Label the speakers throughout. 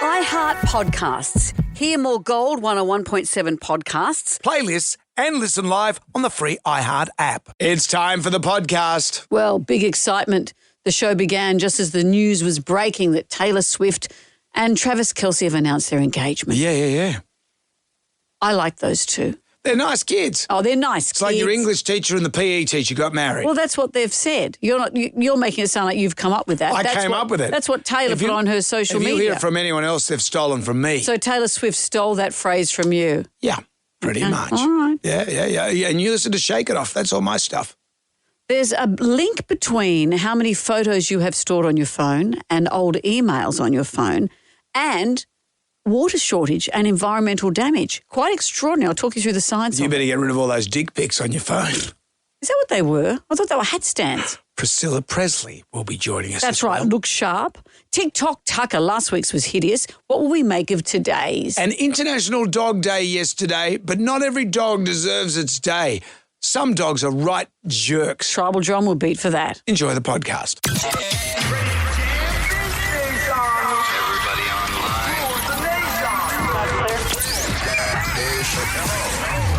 Speaker 1: iHeart Podcasts. Hear more Gold 101.7 podcasts.
Speaker 2: Playlists and listen live on the free iHeart app. It's time for the podcast.
Speaker 1: Well, big excitement. The show began just as the news was breaking that Taylor Swift and Travis Kelce have announced their engagement.
Speaker 2: Yeah.
Speaker 1: I like those two.
Speaker 2: They're nice kids.
Speaker 1: Oh, they're nice
Speaker 2: It's like your English teacher and the PE teacher got married.
Speaker 1: Well, that's what they've said. You're making it sound like you've come up with that.
Speaker 2: I came up with it.
Speaker 1: That's what Taylor put on her social media.
Speaker 2: If you hear it from anyone else, they've stolen from me.
Speaker 1: So Taylor Swift stole that phrase from you.
Speaker 2: Yeah, pretty much.
Speaker 1: All right.
Speaker 2: Yeah. And you listen to Shake It Off. That's all my stuff.
Speaker 1: There's a link between how many photos you have stored on your phone and old emails on your phone and water shortage and environmental damage. Quite extraordinary. I'll talk you through the science
Speaker 2: You
Speaker 1: of it.
Speaker 2: better get rid of all those dick pics on your phone.
Speaker 1: Is that what they were? I thought they were hat stands.
Speaker 2: Priscilla Presley will be joining us.
Speaker 1: That's
Speaker 2: as
Speaker 1: right.
Speaker 2: well.
Speaker 1: Look sharp. TikTok Tucker. Last week's was hideous. What will we make of today's?
Speaker 2: An International Dog Day yesterday, but not every dog deserves its day. Some dogs are right jerks.
Speaker 1: Tribal John will beat for that.
Speaker 2: Enjoy the podcast.
Speaker 3: Everybody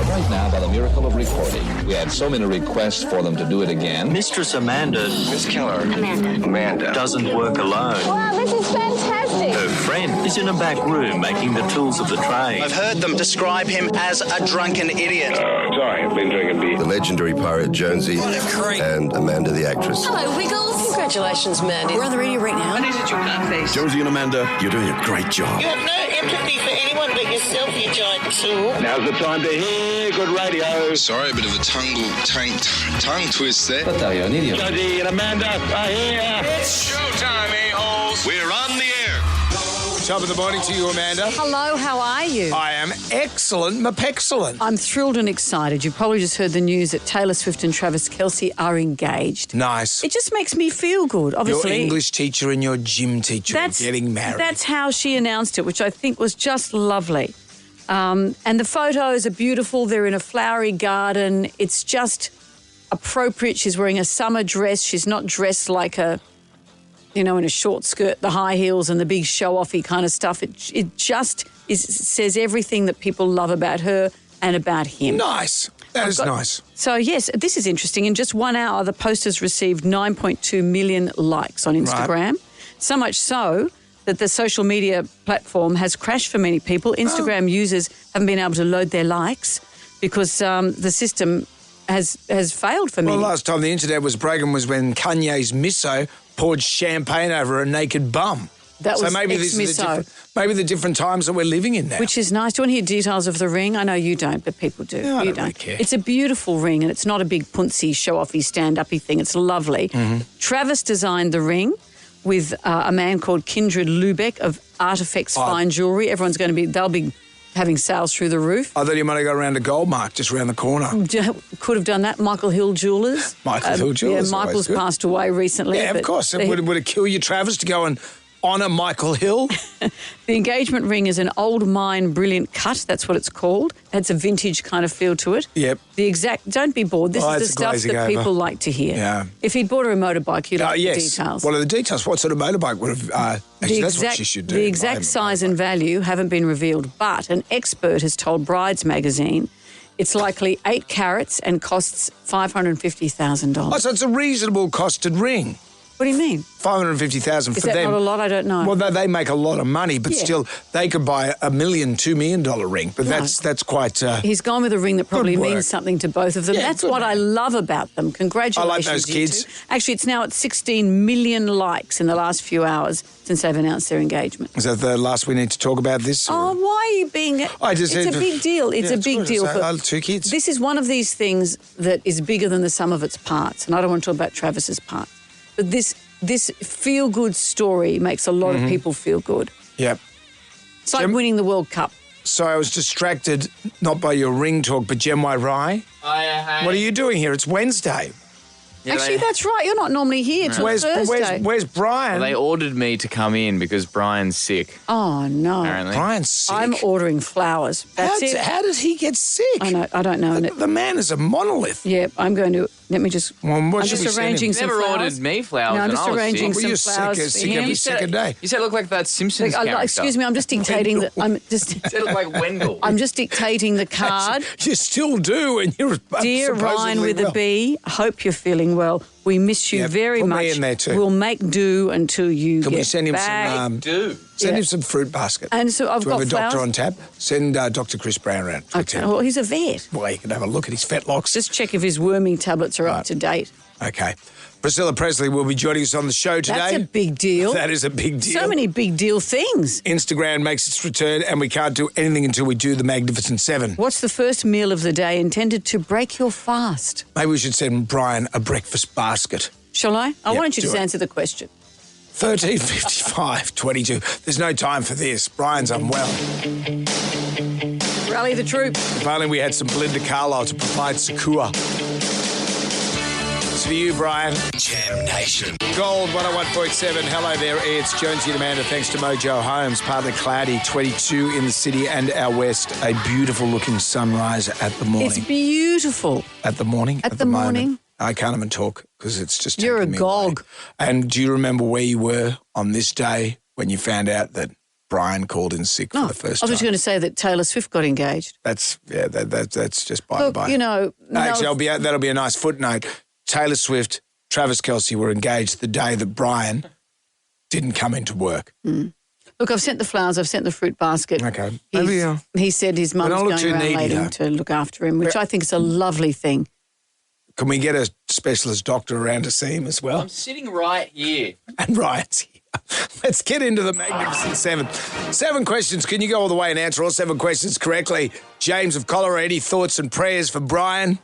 Speaker 4: Right now, by the miracle of recording, we had so many requests for them to do it again.
Speaker 3: Mistress Amanda. Miss Keller. Amanda. Doesn't work alone.
Speaker 5: Wow, this is fantastic.
Speaker 3: Her friend is in a back room making the tools of the trade.
Speaker 6: I've heard them describe him as a drunken idiot.
Speaker 7: Sorry, I've been drinking beer.
Speaker 8: The legendary pirate Jonesy and Amanda the actress.
Speaker 5: Hello, Wiggles. Congratulations, Mandy. We're on the radio right now.
Speaker 7: Jonesy and Amanda, you're doing a great job.
Speaker 9: You have no empathy for anyone but yourself, you giant tool.
Speaker 7: Now's the time to hear good radio.
Speaker 10: Sorry, a bit of a tongue twist there.
Speaker 4: But you're an idiot.
Speaker 7: Jonesy and Amanda are here.
Speaker 10: It's showtime, a-holes. We're on the air.
Speaker 2: Top of the morning to you, Amanda.
Speaker 1: Hello, how are you?
Speaker 2: I am excellent, mapexcellent.
Speaker 1: I'm thrilled and excited. You've probably just heard the news that Taylor Swift and Travis Kelce are engaged.
Speaker 2: Nice.
Speaker 1: It just makes me feel good, obviously.
Speaker 2: Your English teacher and your gym teacher are getting married.
Speaker 1: That's how she announced it, which I think was just lovely. And the photos are beautiful. They're in a flowery garden. It's just appropriate. She's wearing a summer dress. She's not dressed like in a short skirt, the high heels and the big show-offy kind of stuff. It just says everything that people love about her and about him.
Speaker 2: Nice. That is nice.
Speaker 1: So, yes, this is interesting. In just 1 hour, the post has received 9.2 million likes on Instagram. Right. So much so that the social media platform has crashed for many people. Instagram users haven't been able to load their likes because the system has failed for many.
Speaker 2: Well, last time the internet was breaking was when Kanye's Misso poured champagne over a naked bum.
Speaker 1: That was
Speaker 2: maybe this is the different times that we're living in now.
Speaker 1: Which is nice. Do you want to hear details of the ring? I know you don't, but people do.
Speaker 2: No, I
Speaker 1: you
Speaker 2: don't really care.
Speaker 1: It's a beautiful ring, and it's not a big puncy, show-offy, stand-uppy thing. It's lovely.
Speaker 2: Mm-hmm.
Speaker 1: Travis designed the ring with a man called Kindred Lubeck of Artifacts Fine Jewellery. They'll be having sales through the roof.
Speaker 2: I thought you might have got around to Goldmark just around the corner.
Speaker 1: Could have done that. Michael Hill Jewellers.
Speaker 2: Michael Hill Jewellers.
Speaker 1: Yeah, Michael's passed away recently.
Speaker 2: Yeah, of course. Would it kill you, Travis, to go and honour Michael Hill?
Speaker 1: The engagement ring is an old mine brilliant cut. That's what it's called. It's a vintage kind of feel to it.
Speaker 2: Yep.
Speaker 1: Don't be bored. This is the stuff that people like to hear.
Speaker 2: Yeah.
Speaker 1: If he'd bought her a motorbike, you'd like the details.
Speaker 2: What are the details? What sort of motorbike would have... that's what she should do.
Speaker 1: The exact size and value haven't been revealed, but an expert has told Brides magazine it's likely 8 carats and costs $550,000.
Speaker 2: Oh, so it's a reasonable costed ring.
Speaker 1: What do you mean?
Speaker 2: $550,000 for them.
Speaker 1: Is that not a lot? I don't know.
Speaker 2: Well, they make a lot of money, but still, they could buy $1 million, $2 million ring. But that's quite.
Speaker 1: He's gone with a ring that probably
Speaker 2: work.
Speaker 1: means something to both of them.
Speaker 2: Yeah,
Speaker 1: that's what I love about them. Congratulations,
Speaker 2: I like those kids.
Speaker 1: two. Actually, it's now at 16 million likes in the last few hours since they've announced their engagement.
Speaker 2: Is that the last we need to talk about this?
Speaker 1: Oh, why are you being? It's a big deal. It's a big deal for
Speaker 2: 2 kids.
Speaker 1: This is one of these things that is bigger than the sum of its parts, and I don't want to talk about Travis's part, but this feel-good story makes a lot of people feel good.
Speaker 2: Yep.
Speaker 1: It's like winning the World Cup.
Speaker 2: So I was distracted, not by your ring talk, but Jem Rai. What are you doing here? It's Wednesday.
Speaker 11: Yeah,
Speaker 1: Actually, that's right. You're not normally here till Thursday.
Speaker 2: Where's Brian?
Speaker 11: Well, they ordered me to come in because Brian's sick.
Speaker 1: Oh, no.
Speaker 11: Apparently.
Speaker 2: Brian's sick?
Speaker 1: I'm ordering flowers. That's it.
Speaker 2: How did he get sick?
Speaker 1: I don't know.
Speaker 2: The man is a monolith.
Speaker 1: Yeah, I'm going to Let me just...
Speaker 2: Well, what
Speaker 1: I'm
Speaker 2: should we
Speaker 1: just
Speaker 2: send him?
Speaker 1: arranging
Speaker 11: You
Speaker 1: some
Speaker 11: never
Speaker 1: flowers.
Speaker 11: ordered me flowers
Speaker 1: No, I'm
Speaker 11: when
Speaker 1: just
Speaker 11: I was
Speaker 1: arranging
Speaker 11: sick.
Speaker 2: Well, you're
Speaker 1: some flowers for
Speaker 2: sick
Speaker 1: him.
Speaker 2: every second day.
Speaker 11: You said it looked like that Simpsons character.
Speaker 1: Excuse me, I'm just dictating the... I'm just...
Speaker 11: You said it looked like Wendell.
Speaker 1: I'm just dictating the card.
Speaker 2: You still do, and you're
Speaker 1: Dear Ryan
Speaker 2: supposedly
Speaker 1: with
Speaker 2: well.
Speaker 1: a B, hope you're feeling well. We miss you
Speaker 2: Yeah,
Speaker 1: very
Speaker 2: put me
Speaker 1: much.
Speaker 2: in there too.
Speaker 1: We'll make do until you
Speaker 2: Can
Speaker 1: get
Speaker 2: we send him
Speaker 1: back.
Speaker 2: some...
Speaker 11: Do.
Speaker 2: Send
Speaker 1: Yeah.
Speaker 2: him some fruit basket.
Speaker 1: And so I've
Speaker 2: Do we
Speaker 1: got
Speaker 2: have a doctor
Speaker 1: flowers.
Speaker 2: on tap? Send Dr. Chris Brown around.
Speaker 1: Okay, well, he's a vet.
Speaker 2: Well, you can have a look at his fetlocks.
Speaker 1: Just check if his worming tablets are up to date.
Speaker 2: Okay. Priscilla Presley will be joining us on the show today.
Speaker 1: That's a big deal.
Speaker 2: That is a big deal.
Speaker 1: So many big deal things.
Speaker 2: Instagram makes its return, and we can't do anything until we do the Magnificent Seven.
Speaker 1: What's the first meal of the day intended to break your fast?
Speaker 2: Maybe we should send Brian a breakfast basket.
Speaker 1: Shall I? I
Speaker 2: Yep,
Speaker 1: want you to
Speaker 2: do
Speaker 1: just
Speaker 2: it.
Speaker 1: answer the question.
Speaker 2: 13:55, 22. There's no time for this. Brian's unwell.
Speaker 1: Rally the troops.
Speaker 2: If only we had some Belinda Carlisle to provide Sakua. It's for you, Brian.
Speaker 3: Jam Nation.
Speaker 2: Gold 101.7. Hello there. It's Jonesy and Amanda. Thanks to Mojo Homes. Partly cloudy, 22 in the city and our west. A beautiful looking sunrise at the morning.
Speaker 1: It's beautiful.
Speaker 2: At the morning?
Speaker 1: At the morning.
Speaker 2: Moment. I can't even talk because it's just
Speaker 1: You're
Speaker 2: taking
Speaker 1: a
Speaker 2: me
Speaker 1: gog.
Speaker 2: away. And do you remember where you were on this day when you found out that Brian called in sick for the first
Speaker 1: I was
Speaker 2: time?
Speaker 1: going to say that Taylor Swift got engaged.
Speaker 2: That's just by the
Speaker 1: Look,
Speaker 2: by.
Speaker 1: you know...
Speaker 2: Actually, that'll be a nice footnote. Taylor Swift, Travis Kelce were engaged the day that Brian didn't come into work.
Speaker 1: Look, I've sent the flowers, I've sent the fruit basket.
Speaker 2: Okay. Maybe,
Speaker 1: He said his mum's
Speaker 2: don't look
Speaker 1: going
Speaker 2: too
Speaker 1: around
Speaker 2: needy,
Speaker 1: waiting
Speaker 2: though.
Speaker 1: to look after him, which I think is a lovely thing.
Speaker 2: Can we get a specialist doctor around to see him as well?
Speaker 11: I'm sitting right here.
Speaker 2: And Ryan's here. Let's get into the Magnificent Seven. 7 questions. Can you go all the way and answer all 7 questions correctly? James of Cholera, any thoughts and prayers for Brian?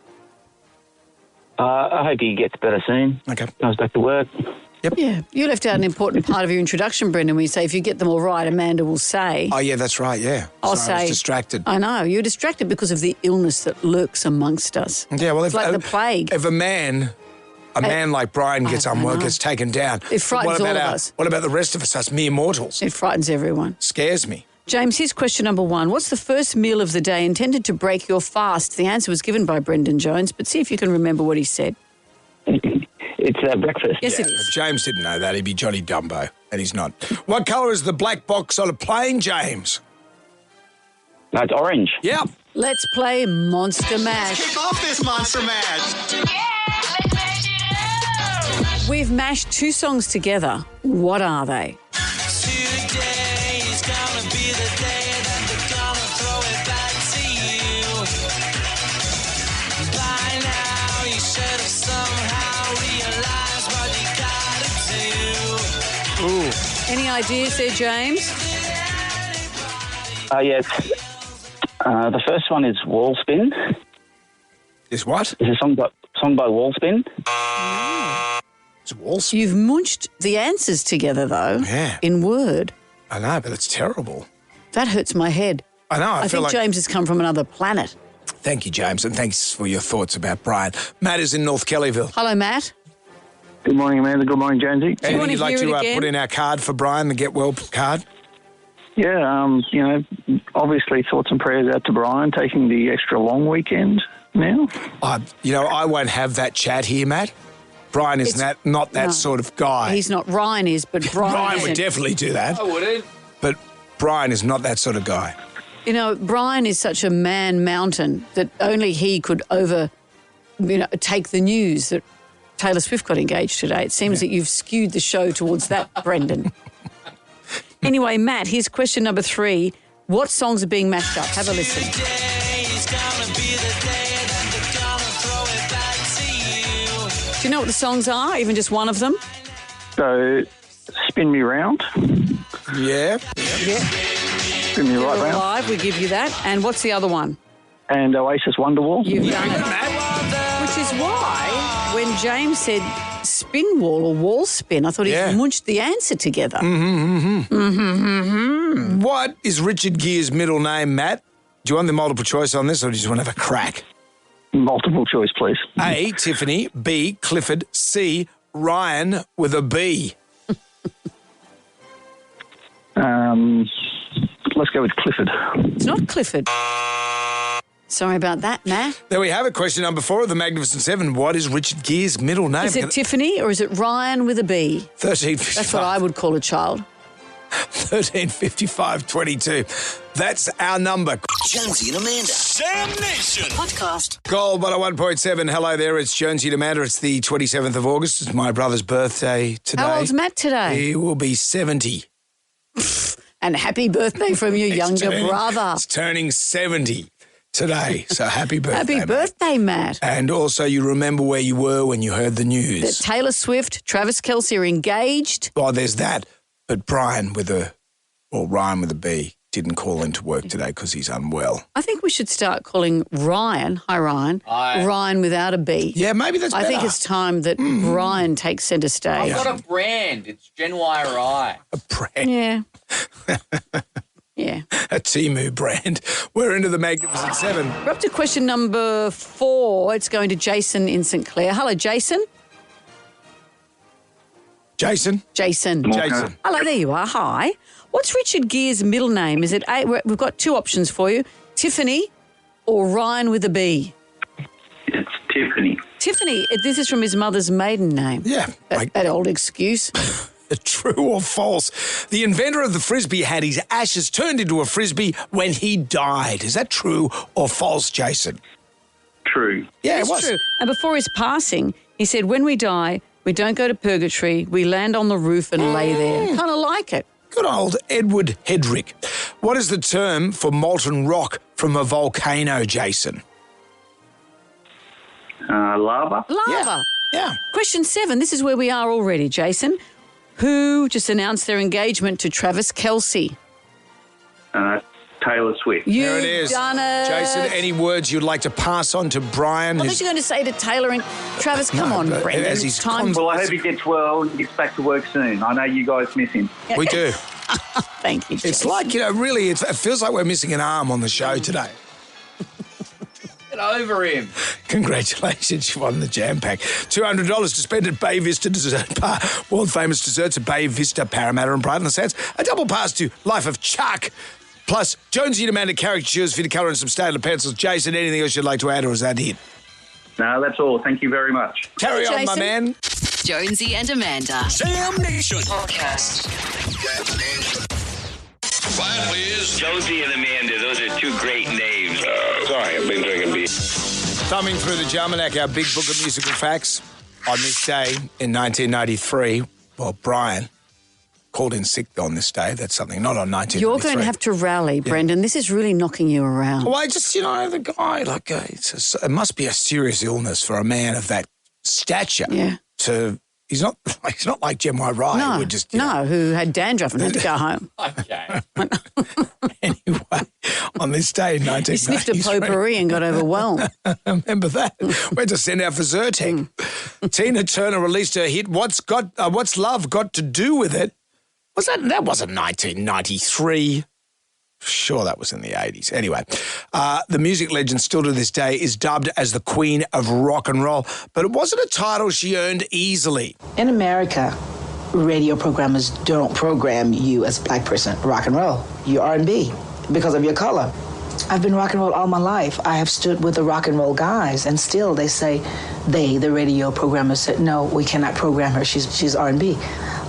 Speaker 12: I hope he gets better soon.
Speaker 2: Okay.
Speaker 12: Goes back to work.
Speaker 1: Yeah, you left out an important part of your introduction, Brendan, when you say if you get them all right, Amanda will say.
Speaker 2: Oh, yeah, that's right, yeah.
Speaker 1: I'll
Speaker 2: Sorry, I
Speaker 1: say.
Speaker 2: was distracted.
Speaker 1: I know, you're distracted because of the illness that lurks amongst us.
Speaker 2: Yeah, well,
Speaker 1: It's like the plague.
Speaker 2: If a man like Brian gets unwell, gets taken down.
Speaker 1: It frightens all of us.
Speaker 2: What about the rest of us mere mortals?
Speaker 1: It frightens everyone.
Speaker 2: Scares me.
Speaker 1: James, here's question number 1. What's the first meal of the day intended to break your fast? The answer was given by Brendan Jones, but see if you can remember what he said.
Speaker 12: It's breakfast.
Speaker 1: Yes, it
Speaker 2: If
Speaker 1: is.
Speaker 2: James didn't know that, he'd be Johnny Dumbo, and he's not. What colour is the black box on a plane, James?
Speaker 12: No, it's orange.
Speaker 2: Yep.
Speaker 1: Let's play Monster Mash.
Speaker 6: Kick off this Monster Mash.
Speaker 1: We've mashed 2 songs together. What are they?
Speaker 2: Ooh.
Speaker 1: Any ideas there, James?
Speaker 12: Yes. The first one is Wall Spin.
Speaker 2: Is what?
Speaker 12: It's a song by Wall Spin.
Speaker 2: It's Wall Street.
Speaker 1: You've munched the answers together, though,
Speaker 2: Yeah.
Speaker 1: in Word.
Speaker 2: I know, but it's terrible.
Speaker 1: That hurts my head.
Speaker 2: I know. I feel
Speaker 1: think
Speaker 2: like.
Speaker 1: James has come from another planet.
Speaker 2: Thank you, James, and thanks for your thoughts about Brian. Matt is in North Kellyville.
Speaker 1: Hello, Matt.
Speaker 12: Good morning, Amanda. Good morning, Jonesy.
Speaker 2: Anything
Speaker 1: wanna
Speaker 2: you'd like
Speaker 1: hear
Speaker 2: to
Speaker 1: it again?
Speaker 2: put in our card for Brian, the Get Well card?
Speaker 12: Yeah, obviously thoughts and prayers out to Brian taking the extra long weekend now.
Speaker 2: I won't have that chat here, Matt. Brian is not that
Speaker 1: no.
Speaker 2: sort of guy.
Speaker 1: He's not. Ryan is, but Brian
Speaker 2: Brian would
Speaker 1: isn't.
Speaker 2: definitely do that.
Speaker 11: I wouldn't.
Speaker 2: But Brian is not that sort of guy.
Speaker 1: You know, Brian is such a man mountain that only he could take the news that Taylor Swift got engaged today. It seems that you've skewed the show towards that, Brendan. Anyway, Matt, here's question number 3. What songs are being mashed up? Have a listen. Do you know what the songs are? Even just one of them?
Speaker 12: So, Spin Me Round.
Speaker 2: Yeah.
Speaker 1: Yeah.
Speaker 12: Spin Me Right
Speaker 1: You're
Speaker 12: Round.
Speaker 1: alive, we give you that. And what's the other one?
Speaker 12: And Oasis Wonderwall.
Speaker 1: You've done it. Which is why when James said spin wall or wall spin, I thought
Speaker 2: Yeah.
Speaker 1: he'd munched the answer together.
Speaker 2: What is Richard Gere's middle name, Matt? Do you want the multiple choice on this, or do you just want to have a crack?
Speaker 12: Multiple choice, please.
Speaker 2: A, Tiffany. B, Clifford. C, Ryan with a B.
Speaker 12: Let's go with Clifford.
Speaker 1: It's not Clifford. Sorry about that, Matt.
Speaker 2: There we have it. Question number 4 of the Magnificent Seven. What is Richard Gere's middle name?
Speaker 1: Is it Tiffany or is it Ryan with a B?
Speaker 2: 1355.
Speaker 1: That's what I would call a child.
Speaker 2: 135522. That's our number.
Speaker 3: Jonesy and Amanda.
Speaker 6: Sam Nation.
Speaker 5: Podcast.
Speaker 2: Gold 101.7. Hello there. It's Jonesy and Amanda. It's the 27th of August. It's my brother's birthday today.
Speaker 1: How old's Matt today?
Speaker 2: He will be 70.
Speaker 1: And happy birthday from your younger brother.
Speaker 2: He's turning 70 today. So happy birthday.
Speaker 1: Happy birthday, Matt.
Speaker 2: And also you remember where you were when you heard the news.
Speaker 1: That Taylor Swift, Travis Kelce are engaged.
Speaker 2: Oh, there's that. But Ryan with a B didn't call into work today because he's unwell.
Speaker 1: I think we should start calling Ryan, hi Ryan,
Speaker 11: Hi.
Speaker 1: Ryan without a B.
Speaker 2: Yeah, maybe that's better.
Speaker 1: I think it's time that Ryan takes centre stage.
Speaker 11: I've got a brand. It's Gen Y.
Speaker 2: A brand.
Speaker 1: Yeah. Yeah.
Speaker 2: A Temu brand. We're into the Magnificent Seven.
Speaker 1: We're up to question number 4. It's going to Jason in St Clair. Hello, Jason.
Speaker 2: Jason.
Speaker 1: Hello, there you are. Hi. What's Richard Gere's middle name? Is it A? We've got 2 options for you. Tiffany or Ryan with a B?
Speaker 12: It's Tiffany.
Speaker 1: Tiffany. This is from his mother's maiden name.
Speaker 2: Yeah.
Speaker 1: That old excuse.
Speaker 2: True or false? The inventor of the Frisbee had his ashes turned into a Frisbee when he died. Is that true or false, Jason?
Speaker 12: True.
Speaker 2: Yeah,
Speaker 1: It's
Speaker 2: it was.
Speaker 1: true. And before his passing, he said, when we die, we don't go to purgatory. We land on the roof and lay there. Kind of like it.
Speaker 2: Good old Edward Hedrick. What is the term for molten rock from a volcano, Jason?
Speaker 12: Lava.
Speaker 1: Lava.
Speaker 2: Yeah.
Speaker 1: Question 7. This is where we are already, Jason. Who just announced their engagement to Travis Kelce?
Speaker 12: Taylor Swift.
Speaker 1: You've
Speaker 2: There it is.
Speaker 1: done it.
Speaker 2: Jason, any words you'd like to pass on to Brian?
Speaker 1: I thought you were going to say to Taylor and Travis, come on,
Speaker 2: but
Speaker 1: Brendan.
Speaker 2: as
Speaker 1: It's
Speaker 2: he's
Speaker 1: time.
Speaker 12: Well, I hope he gets well and gets back to work soon. I know you guys miss him.
Speaker 2: We do.
Speaker 1: Thank you,
Speaker 2: It's
Speaker 1: Jason.
Speaker 2: like, really, it feels like we're missing an arm on the show today.
Speaker 11: Get over him.
Speaker 2: Congratulations, you won the Jam Pack. $200 to spend at Bay Vista Dessert Bar. World famous desserts at Bay Vista, Parramatta and Brighton Sands. A double pass to Life of Chuck. Plus, Jonesy and Amanda caricatures, fit a colour and some Staedtler pencils. Jason, anything else you'd like to add or is that it?
Speaker 12: No, that's all. Thank you very much.
Speaker 2: Carry on, my
Speaker 1: Jason.
Speaker 2: man.
Speaker 5: Jonesy and Amanda.
Speaker 6: Sam Nation.
Speaker 5: Podcast.
Speaker 10: Quiet, please.
Speaker 3: Jonesy and Amanda, those are 2 great names.
Speaker 7: Sorry, I've been drinking beer.
Speaker 2: Thumbing through the Jalmanac, our big book of musical facts. On this day in 1993, well, Brian called in sick on this day. That's something, not on 1993.
Speaker 1: You're going to have to rally, Brendan. This is really knocking you around.
Speaker 2: Well, I just, the guy, it must be a serious illness for a man of that stature.
Speaker 1: Yeah.
Speaker 2: He's not like Gen Y Rye.
Speaker 1: No,
Speaker 2: who would just,
Speaker 1: who had dandruff and had to go home.
Speaker 11: Okay.
Speaker 2: Anyway, on this day in
Speaker 1: He
Speaker 2: 1993.
Speaker 1: sniffed a potpourri and got overwhelmed.
Speaker 2: Remember that? We had to send out for Zyrtec. Tina Turner released her hit, What's Love Got to Do With It? That wasn't 1993. Sure, that was in the 80s. Anyway, the music legend still to this day is dubbed as the Queen of Rock and Roll, but it wasn't a title she earned easily.
Speaker 13: In America, radio programmers don't program you as a black person. Rock and roll. You're R&B because of your color. I've been rock and roll all my life. I have stood with the rock and roll guys, and still they say, the radio programmers said, no, we cannot program her. She's R&B.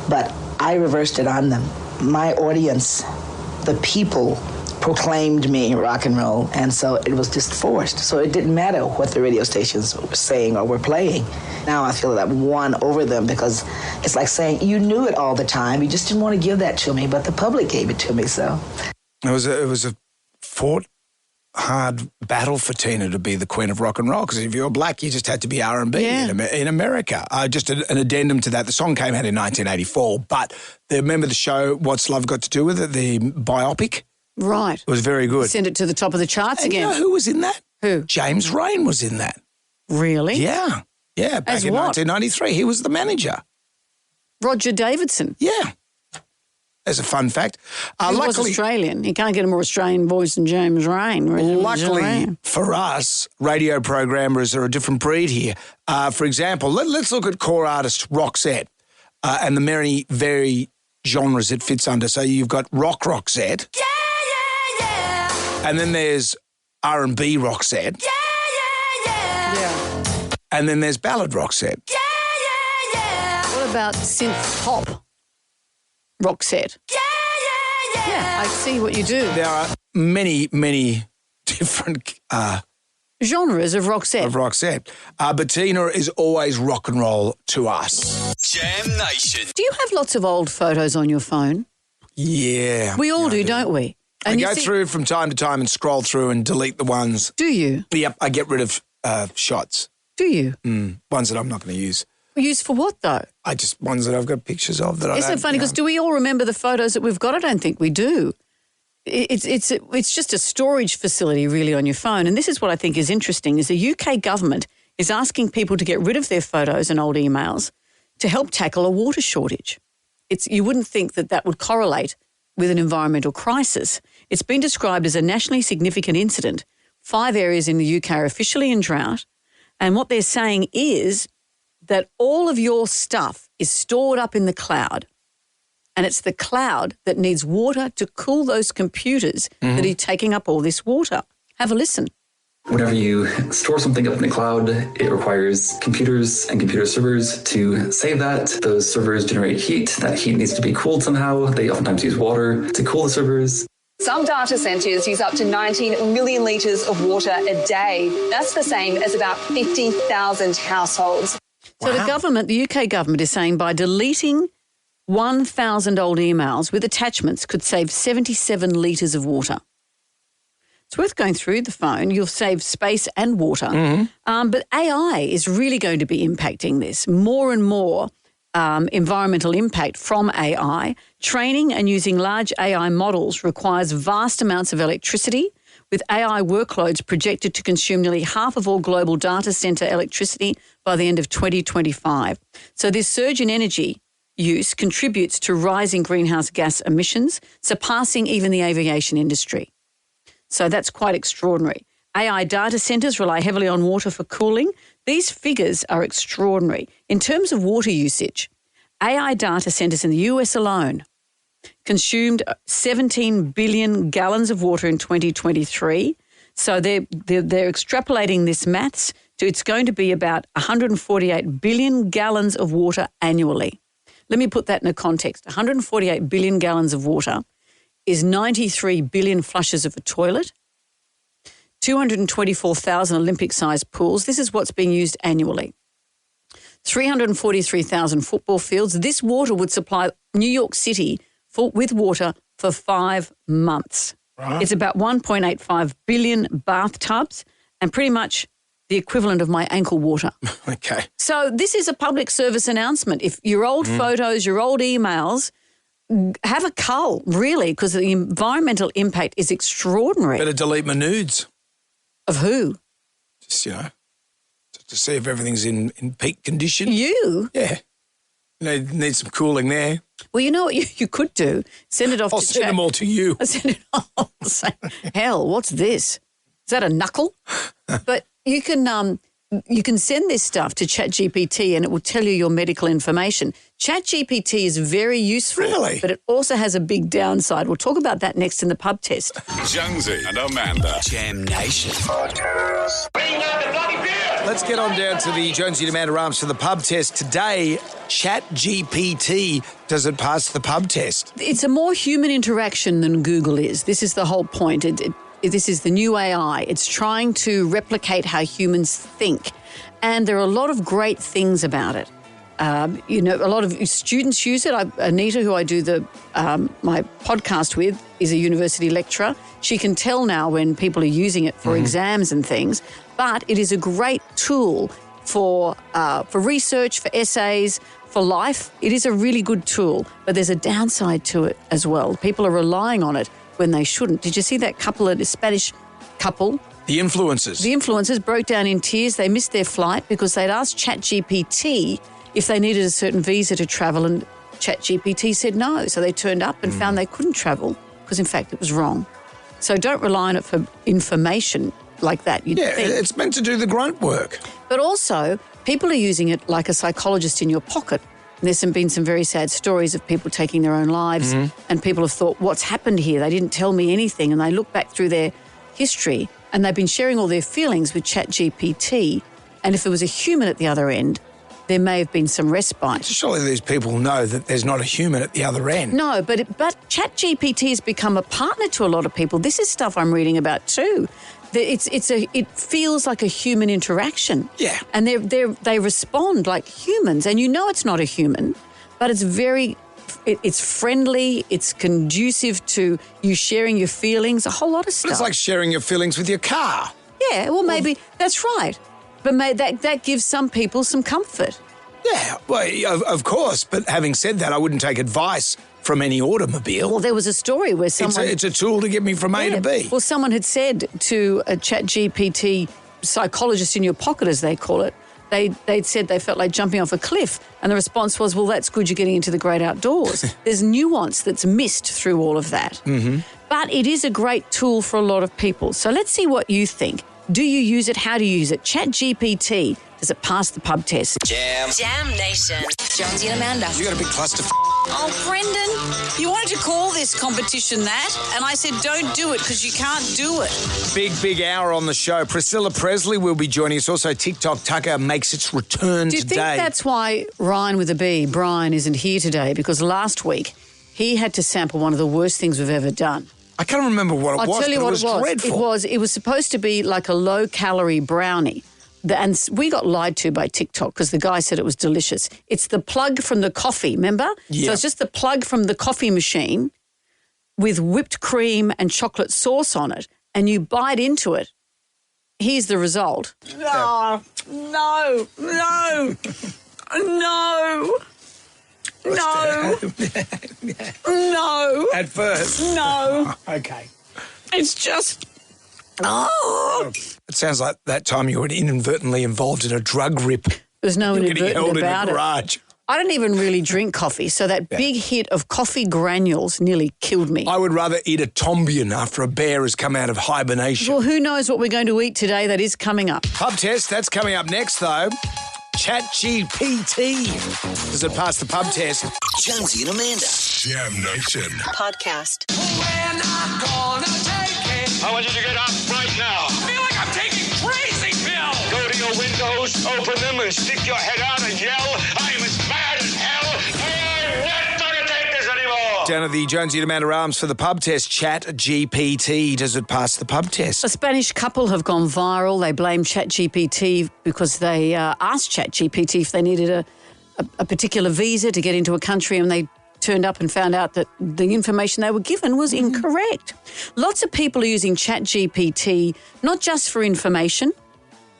Speaker 13: But I reversed it on them. My audience, the people, proclaimed me rock and roll, and so it was just forced. So it didn't matter what the radio stations were saying or were playing. Now I feel that I've won over them because it's like saying, you knew it all the time, you just didn't want to give that to me, but the public gave it to me, so.
Speaker 2: It was a fought hard battle for Tina to be the Queen of Rock and Roll, because if you're black, you just had to be R&B in America. Just an addendum to that. The song came out in 1984, but remember the show What's Love Got to Do With It, the biopic?
Speaker 1: Right.
Speaker 2: It was very good.
Speaker 1: Send it to the top of the charts
Speaker 2: and
Speaker 1: again.
Speaker 2: You know who was in that?
Speaker 1: Who?
Speaker 2: James Rain was in that.
Speaker 1: Really?
Speaker 2: Yeah. Yeah, back in 1993. He was the manager.
Speaker 1: Roger Davidson.
Speaker 2: Yeah. As a fun fact.
Speaker 1: He was Australian. He can't get a more Australian voice than James Rain.
Speaker 2: Luckily for us, radio programmers are a different breed here. For example, let's look at core artist Roxette and the many, very genres it fits under. So you've got Roxette. Yeah, yeah, yeah. And then there's R&B Roxette.
Speaker 1: Yeah.
Speaker 2: And then there's ballad Roxette.
Speaker 1: What about synth pop Roxette? Yeah, I see what you do.
Speaker 2: There are many, many different
Speaker 1: genres of Roxette.
Speaker 2: But Tina is always rock and roll to us.
Speaker 6: Jam Nation.
Speaker 1: Do you have lots of old photos on your phone?
Speaker 2: Yeah.
Speaker 1: We all do, don't we?
Speaker 2: And I go through from time to time and scroll through and delete the ones.
Speaker 1: Do you?
Speaker 2: Yep, I get rid of shots.
Speaker 1: Do you?
Speaker 2: Ones that I'm not going to use.
Speaker 1: Used for what, though?
Speaker 2: Ones that I've got pictures of that I don't.
Speaker 1: Isn't it funny? Because do we all remember the photos that we've got? I don't think we do. It's just a storage facility, really, on your phone. And this is what I think is interesting, is the UK government is asking people to get rid of their photos and old emails to help tackle a water shortage. You wouldn't think that would correlate with an environmental crisis. It's been described as a nationally significant incident. 5 areas in the UK are officially in drought. And what they're saying is that all of your stuff is stored up in the cloud. And it's the cloud that needs water to cool those computers that are taking up all this water. Have a listen.
Speaker 14: Whenever you store something up in the cloud, it requires computers and computer servers to save that. Those servers generate heat. That heat needs to be cooled somehow. They oftentimes use water to cool the servers.
Speaker 15: Some data centres use up to 19 million litres of water a day. That's the same as about 50,000 households.
Speaker 1: So the UK government is saying by deleting 1,000 old emails with attachments could save 77 litres of water. It's worth going through the phone. You'll save space and water. But AI is really going to be impacting this. More and more environmental impact from AI. Training and using large AI models requires vast amounts of electricity, with AI workloads projected to consume nearly half of all global data centre electricity by the end of 2025. So this surge in energy use contributes to rising greenhouse gas emissions, surpassing even the aviation industry. So that's quite extraordinary. AI data centres rely heavily on water for cooling. These figures are extraordinary. In terms of water usage, AI data centres in the US alone consumed 17 billion gallons of water in 2023. So they're extrapolating this maths to it's going to be about 148 billion gallons of water annually. Let me put that in a context. 148 billion gallons of water is 93 billion flushes of a toilet, 224,000 Olympic-sized pools. This is what's being used annually. 343,000 football fields. This water would supply New York City with water for 5 months. Right. It's about 1.85 billion bathtubs and pretty much the equivalent of my ankle water.
Speaker 2: Okay.
Speaker 1: So this is a public service announcement. If your old photos, your old emails, have a cull, really, because the environmental impact is extraordinary.
Speaker 2: Better delete my nudes.
Speaker 1: Of who?
Speaker 2: Just, to see if everything's in peak condition.
Speaker 1: You?
Speaker 2: Yeah. Need some cooling there.
Speaker 1: Well, you know what you could do? Send it off
Speaker 2: I'll
Speaker 1: to
Speaker 2: send them all to you.
Speaker 1: I'll send it off. Say, hell, what's this? Is that a knuckle? But you can send this stuff to ChatGPT and it will tell you your medical information. ChatGPT is very useful,
Speaker 2: really?
Speaker 1: But it also has a big downside. We'll talk about that next in the pub test.
Speaker 6: Jonesy and Amanda. Jam Nation.
Speaker 2: Let's get on down to the Jonesy and Amanda Rams for the pub test. Today, ChatGPT, does it pass the pub test?
Speaker 1: It's a more human interaction than Google is. This is the whole point. This is the new AI. It's trying to replicate how humans think. And there are a lot of great things about it. A lot of students use it. Anita, who I do my podcast with, is a university lecturer. She can tell now when people are using it for exams and things. But it is a great tool for research, for essays, for life. It is a really good tool. But there's a downside to it as well. People are relying on it when they shouldn't. Did you see that Spanish couple?
Speaker 2: The influencers. The
Speaker 1: influencers broke down in tears. They missed their flight because they'd asked ChatGPT if they needed a certain visa to travel, and ChatGPT said no. So they turned up and found they couldn't travel because, in fact, it was wrong. So don't rely on it for information like that.
Speaker 2: It's meant to do the grunt work.
Speaker 1: But also, people are using it like a psychologist in your pocket. There's been some very sad stories of people taking their own lives, and people have thought, what's happened here? They didn't tell me anything. And they look back through their history And they've been sharing all their feelings with ChatGPT. And if there was a human at the other end, there may have been some respite.
Speaker 2: Surely these people know that there's not a human at the other end.
Speaker 1: No, but ChatGPT has become a partner to a lot of people. This is stuff I'm reading about too. It feels like a human interaction.
Speaker 2: Yeah.
Speaker 1: And they respond like humans. And you know it's not a human, but it's it's friendly, it's conducive to you sharing your feelings, a whole lot of stuff.
Speaker 2: But it's like sharing your feelings with your car.
Speaker 1: Yeah, well, maybe that's right. But that gives some people some comfort.
Speaker 2: Yeah, well, of course. But having said that, I wouldn't take advice from any automobile.
Speaker 1: Well, there was a story where someone...
Speaker 2: It's a tool to get me from A to B.
Speaker 1: Well, someone had said to a ChatGPT psychologist in your pocket, as they call it, they'd said they felt like jumping off a cliff. And the response was, well, that's good, you're getting into the great outdoors. There's nuance that's missed through all of that.
Speaker 2: Mm-hmm.
Speaker 1: But it is a great tool for a lot of people. So let's see what you think. Do you use it? How do you use it? ChatGPT, does it pass the pub test?
Speaker 5: Jam Nation. Jonesy and Amanda.
Speaker 2: You got a big cluster.
Speaker 16: Oh, Brendan, you wanted to call this competition that, and I said don't do it because you can't do it.
Speaker 2: Big hour on the show. Priscilla Presley will be joining us. Also, TikTok Tucker makes its return today.
Speaker 1: Do you think that's why Ryan with a B, Brian, isn't here today? Because last week he had to sample one of the worst things we've ever done.
Speaker 2: I can't remember what it was.
Speaker 1: I'll tell you what it was.
Speaker 2: Dreadful.
Speaker 1: It was supposed to be like a low-calorie brownie. And we got lied to by TikTok because the guy said it was delicious. It's the plug from the coffee, remember?
Speaker 2: Yeah.
Speaker 1: So it's just the plug from the coffee machine with whipped cream and chocolate sauce on it, and you bite into it. Here's the result.
Speaker 16: Oh, no. No.
Speaker 2: At first.
Speaker 16: No.
Speaker 2: Okay.
Speaker 16: It's just...
Speaker 2: It sounds like that time you were inadvertently involved in a drug rip.
Speaker 1: There's no inadvertent about
Speaker 2: in a garage.
Speaker 1: I don't even really drink coffee, so that big hit of coffee granules nearly killed me.
Speaker 2: I would rather eat a Tombian after a bear has come out of hibernation.
Speaker 1: Well, who knows what we're going to eat today? That is coming up.
Speaker 2: Pub test, that's coming up next, though. ChatGPT. Does it pass the pub test?
Speaker 5: Jonesy and Amanda.
Speaker 6: Jam Nation.
Speaker 5: Podcast.
Speaker 6: We're not gonna take it.
Speaker 7: I want you to get up right now.
Speaker 6: I feel like I'm taking crazy pills.
Speaker 7: Go to your windows, open them, and stick your head out and yell, I'm as mad as hell. I'm not gonna take this anymore.
Speaker 2: Down at the Jonesy and Amanda Arms for the pub test. ChatGPT. Does it pass the pub test?
Speaker 1: A Spanish couple have gone viral. They blame ChatGPT because they asked ChatGPT if they needed a particular visa to get into a country, and they turned up and found out that the information they were given was incorrect. Lots of people are using ChatGPT not just for information,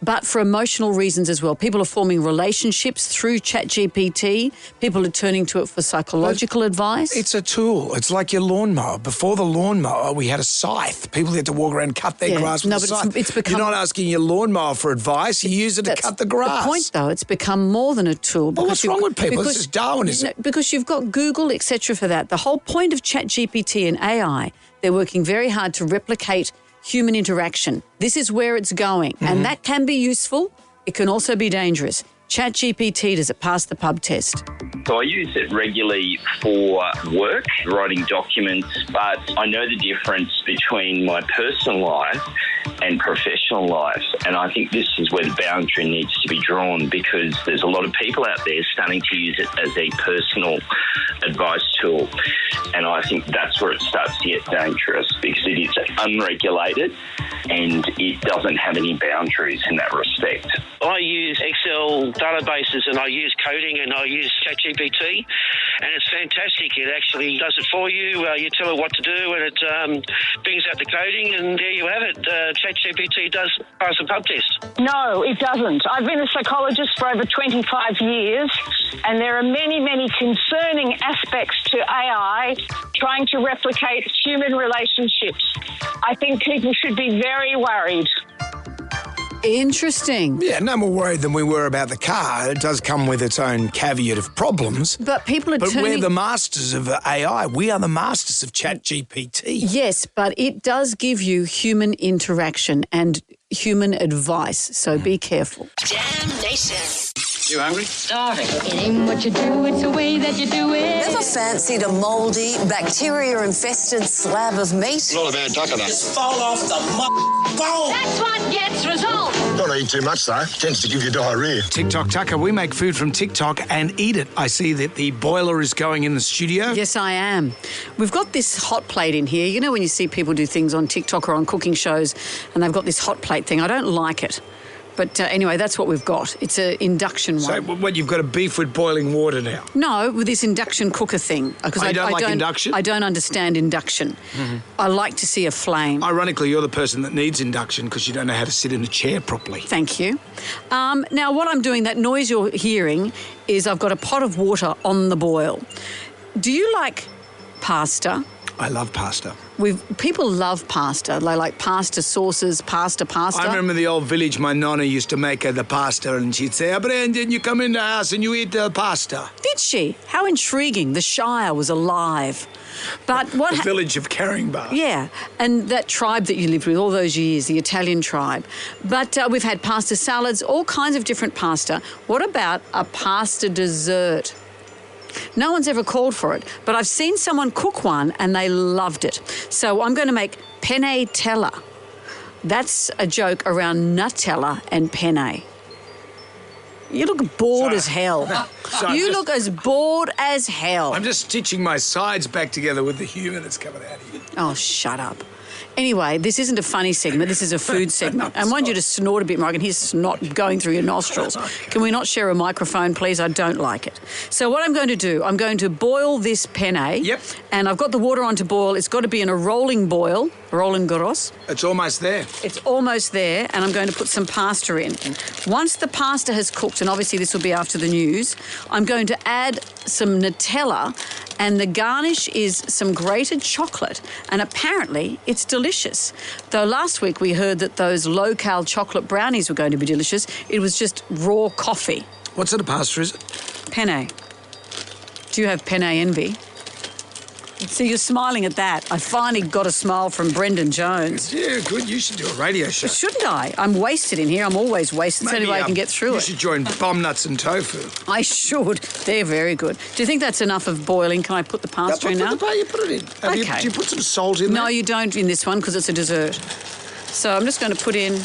Speaker 1: but for emotional reasons as well. People are forming relationships through ChatGPT. People are turning to it for psychological advice.
Speaker 2: It's a tool. It's like your lawnmower. Before the lawnmower, we had a scythe. People had to walk around and cut their grass with a scythe.
Speaker 1: It's become...
Speaker 2: You're not asking your lawnmower for advice. You use it to cut the grass.
Speaker 1: The point, though, it's become more than a tool.
Speaker 2: Well, what's wrong with people? This is Darwinism.
Speaker 1: Because you've got Google, etc. for that. The whole point of ChatGPT and AI, they're working very hard to replicate human interaction. This is where it's going. And that can be useful. It can also be dangerous. ChatGPT, does it pass the pub test?
Speaker 17: So I use it regularly for work, writing documents, but I know the difference between my personal life and professional life. And I think this is where the boundary needs to be drawn, because there's a lot of people out there starting to use it as a personal advice tool. And I think that's where it starts to get dangerous, because it is unregulated and it doesn't have any boundaries in that respect.
Speaker 18: I use Excel databases and I use coding and I use ChatGPT, and it's fantastic. It actually does it for you. You tell it what to do and it brings out the coding, and there you have it. ChatGPT does pass the pub test.
Speaker 19: No, it doesn't. I've been a psychologist for over 25 years, and there are many, many concerning aspects to AI trying to replicate human relationships. I think people should be very worried.
Speaker 1: Interesting.
Speaker 2: Yeah, no more worried than we were about the car. It does come with its own caveat of problems.
Speaker 1: But people are
Speaker 2: we're the masters of AI. We are the masters of ChatGPT.
Speaker 1: Yes, but it does give you human interaction and human advice, so be careful.
Speaker 5: Jam Nation.
Speaker 11: You hungry?
Speaker 5: Starving. It ain't what you do, it's the way that you do it. Never fancied a mouldy, bacteria-infested slab of meat?
Speaker 10: Not a bad tucker, though.
Speaker 9: Just fall off the bone.
Speaker 5: That's what gets results.
Speaker 10: Don't eat too much, though. Tends to give you diarrhea.
Speaker 2: TikTok Tucker, we make food from TikTok and eat it. I see that the boiler is going in the studio.
Speaker 1: Yes, I am. We've got this hot plate in here. You know when you see people do things on TikTok or on cooking shows and they've got this hot plate thing? I don't like it. But anyway, that's what we've got. It's an induction one.
Speaker 2: So what, you've got a beef with boiling water now?
Speaker 1: No, with this induction cooker thing. Because
Speaker 2: I don't like induction?
Speaker 1: I don't understand induction.
Speaker 2: Mm-hmm.
Speaker 1: I like to see a flame.
Speaker 2: Ironically, you're the person that needs induction because you don't know how to sit in a chair properly.
Speaker 1: Thank you. Now, what I'm doing, that noise you're hearing, is I've got a pot of water on the boil. Do you like pasta?
Speaker 2: I love pasta.
Speaker 1: People love pasta. They like pasta sauces, pasta.
Speaker 2: I remember the old village, my nonna used to make the pasta and she'd say, Brendan, you come in the house and you eat the pasta.
Speaker 1: Did she? How intriguing. The Shire was alive. But what
Speaker 2: the village of Caringbah.
Speaker 1: Yeah, and that tribe that you lived with all those years, the Italian tribe. But we've had pasta salads, all kinds of different pasta. What about a pasta dessert? No one's ever called for it, but I've seen someone cook one and they loved it. So I'm going to make penne tella. That's a joke around Nutella and penne. You look bored as hell. You look as bored as hell.
Speaker 2: I'm just stitching my sides back together with the humour that's coming out of you.
Speaker 1: Oh, shut up. Anyway, this isn't a funny segment. This is a food segment. I want you to snort a bit more. I can hear snot going through your nostrils. Can we not share a microphone, please? I don't like it. So what I'm going to do, I'm going to boil this penne.
Speaker 2: Yep.
Speaker 1: And I've got the water on to boil. It's got to be in a rolling boil, rolling gros.
Speaker 2: It's almost there.
Speaker 1: It's almost there, and I'm going to put some pasta in. Once the pasta has cooked, and obviously this will be after the news, I'm going to add some Nutella, and the garnish is some grated chocolate, and apparently it's delicious. Though last week we heard that those low-cal chocolate brownies were going to be delicious, it was just raw coffee.
Speaker 2: What sort of pasta is it?
Speaker 1: Penne. Do you have penne envy? See, you're smiling at that. I finally got a smile from Brendan Jones.
Speaker 2: Yeah, good. You should do a radio show.
Speaker 1: Shouldn't I? I'm wasted in here. I'm always wasted. It's the only way I can get through it.
Speaker 2: You should join Bomb Nuts and Tofu.
Speaker 1: I should. They're very good. Do you think that's enough of boiling? Can I put the pasta in now?
Speaker 2: You put it in.
Speaker 1: Okay.
Speaker 2: Do you put some salt in there?
Speaker 1: No, you don't in this one because it's a dessert. So I'm just going to put in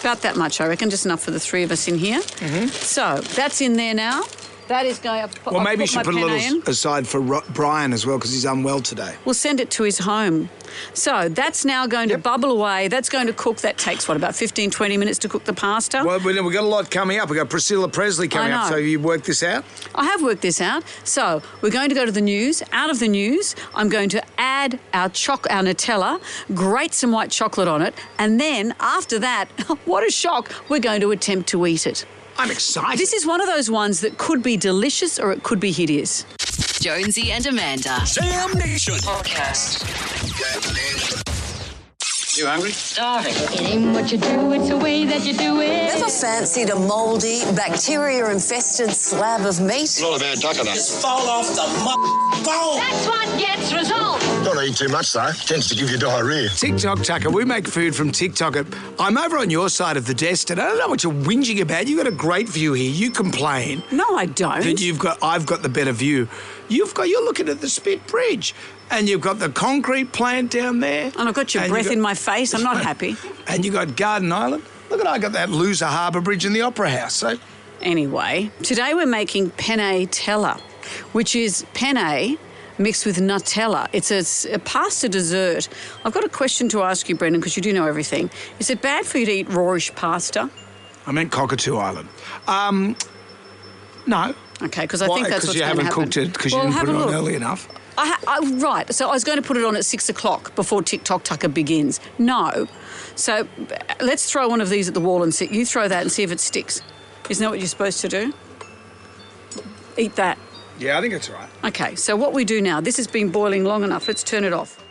Speaker 1: about that much, I reckon, just enough for the three of us in here.
Speaker 2: Mm-hmm.
Speaker 1: So that's in there now. That is going up.
Speaker 2: Well, maybe you should put a little aside for Brian as well because he's unwell today.
Speaker 1: We'll send it to his home. So that's now going to bubble away. That's going to cook. That takes, about 15, 20 minutes to cook the pasta?
Speaker 2: Well, we've got a lot coming up. We've got Priscilla Presley coming up. So you worked this out?
Speaker 1: I have worked this out. So we're going to go to the news. Out of the news, I'm going to add our Nutella, grate some white chocolate on it, and then after that, what a shock, we're going to attempt to eat it.
Speaker 2: I'm excited.
Speaker 1: This is one of those ones that could be delicious or it could be hideous.
Speaker 5: Jonesy and Amanda.
Speaker 6: Jam Nation
Speaker 5: Podcast.
Speaker 11: You hungry?
Speaker 5: Starving. It ain't what you do, it's the way that you do it. Never fancied a mouldy, bacteria-infested slab of meat?
Speaker 10: Not a bad tucker, though.
Speaker 9: Just fall off the bone.
Speaker 5: That's what gets results.
Speaker 10: Don't eat too much, though. Tends to give you diarrhea.
Speaker 2: TikTok Tucker, we make food from TikTok. I'm over on your side of the desk, and I don't know what you're whinging about. You've got a great view here. You complain.
Speaker 1: No, I don't.
Speaker 2: That I've got the better view. You're looking at the Spit Bridge, and you've got the concrete plant down there.
Speaker 1: And I've got your breath in my face. I'm not happy.
Speaker 2: And you got Garden Island. Look I got that Loser Harbour Bridge in the Opera House. So
Speaker 1: anyway, today we're making penne tella, which is penne mixed with Nutella. It's a pasta dessert. I've got a question to ask you, Brendan, because you do know everything. Is it bad for you to eat rawish pasta?
Speaker 2: I meant Cockatoo Island. No.
Speaker 1: Okay, because I think that's what's going to happen.
Speaker 2: Because you haven't cooked it, because you didn't put it on early enough.
Speaker 1: Right, so I was going to put it on at 6 o'clock before TikTok Tucker begins. No. So let's throw one of these at the wall and see. You throw that and see if it sticks. Isn't that what you're supposed to do? Eat that.
Speaker 2: Yeah, I think it's right.
Speaker 1: Okay, so what we do now, this has been boiling long enough. Let's turn it off.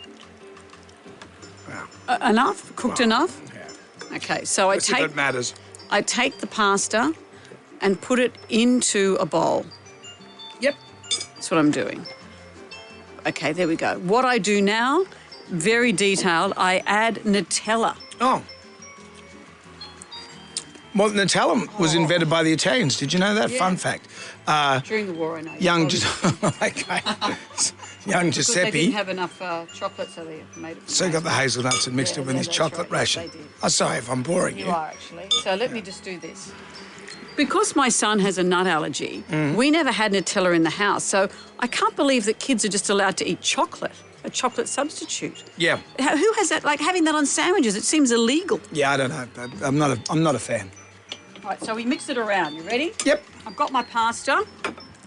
Speaker 2: Wow.
Speaker 1: Enough? Cooked enough?
Speaker 2: Yeah.
Speaker 1: Okay, so
Speaker 2: Let's see if it matters.
Speaker 1: I take the pasta and put it into a bowl.
Speaker 2: Yep.
Speaker 1: That's what I'm doing. Okay, there we go. What I do now, very detailed, I add Nutella.
Speaker 2: Oh. Well, Nutella was invented by the Italians. Did you know that?
Speaker 1: Yeah.
Speaker 2: Fun fact.
Speaker 1: During the war, I know.
Speaker 2: Young
Speaker 1: Because
Speaker 2: Giuseppe.
Speaker 1: they didn't have enough chocolate, so they made it.
Speaker 2: So he got the hazelnuts and mixed it with his
Speaker 1: that's
Speaker 2: chocolate
Speaker 1: right.
Speaker 2: ration.
Speaker 1: Yes, they did.
Speaker 2: I'm sorry if I'm boring you.
Speaker 1: You are, actually. So let me just do this. Because my son has a nut allergy, we never had Nutella in the house. So I can't believe that kids are just allowed to eat chocolate, a chocolate substitute.
Speaker 2: Yeah.
Speaker 1: Who has that? Like having that on sandwiches, it seems illegal.
Speaker 2: Yeah, I don't know. I'm not a fan.
Speaker 1: All right, so we mix it around. You ready?
Speaker 2: Yep.
Speaker 1: I've got my pasta.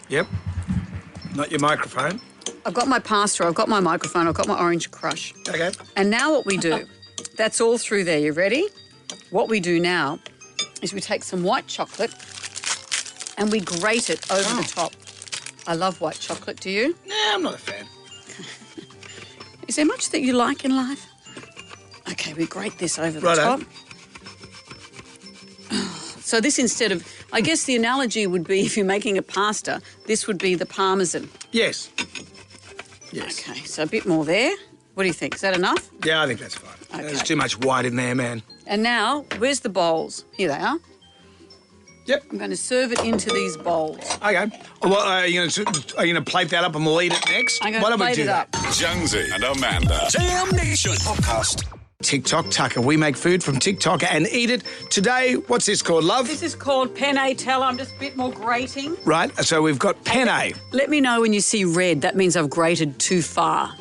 Speaker 2: Yep. Not your microphone.
Speaker 1: I've got my pasta, I've got my microphone, I've got my orange crush.
Speaker 2: Okay.
Speaker 1: And now what we do, that's all through there. You ready? What we do now is we take some white chocolate and we grate it over the top. I love white chocolate. Do you?
Speaker 2: Nah, I'm not a fan.
Speaker 1: Is there much that you like in life? Okay, we grate this over the
Speaker 2: Righto.
Speaker 1: top. So this instead of, I guess the analogy would be if you're making a pasta, this would be the parmesan.
Speaker 2: Yes. Yes.
Speaker 1: Okay, so a bit more there. What do you think? Is that enough?
Speaker 2: Yeah, I think that's fine.
Speaker 1: Okay.
Speaker 2: There's too much white in there, man.
Speaker 1: And now, where's the bowls? Here they are.
Speaker 2: Yep.
Speaker 1: I'm going to serve it into these bowls.
Speaker 2: Okay. Well, are you going to plate that up and we'll eat it next?
Speaker 1: I'm going
Speaker 2: Why
Speaker 1: to
Speaker 2: don't we
Speaker 1: plate
Speaker 2: do
Speaker 1: it
Speaker 2: that?
Speaker 1: up.
Speaker 6: Jonesy and Amanda. Jam Nation Podcast.
Speaker 2: TikTok Tucker. We make food from TikTok and eat it. Today, what's this called, love?
Speaker 1: This is called penne tella. I'm just a bit more grating.
Speaker 2: Right, so we've got penne.
Speaker 1: Let me know when you see red. That means I've grated too far.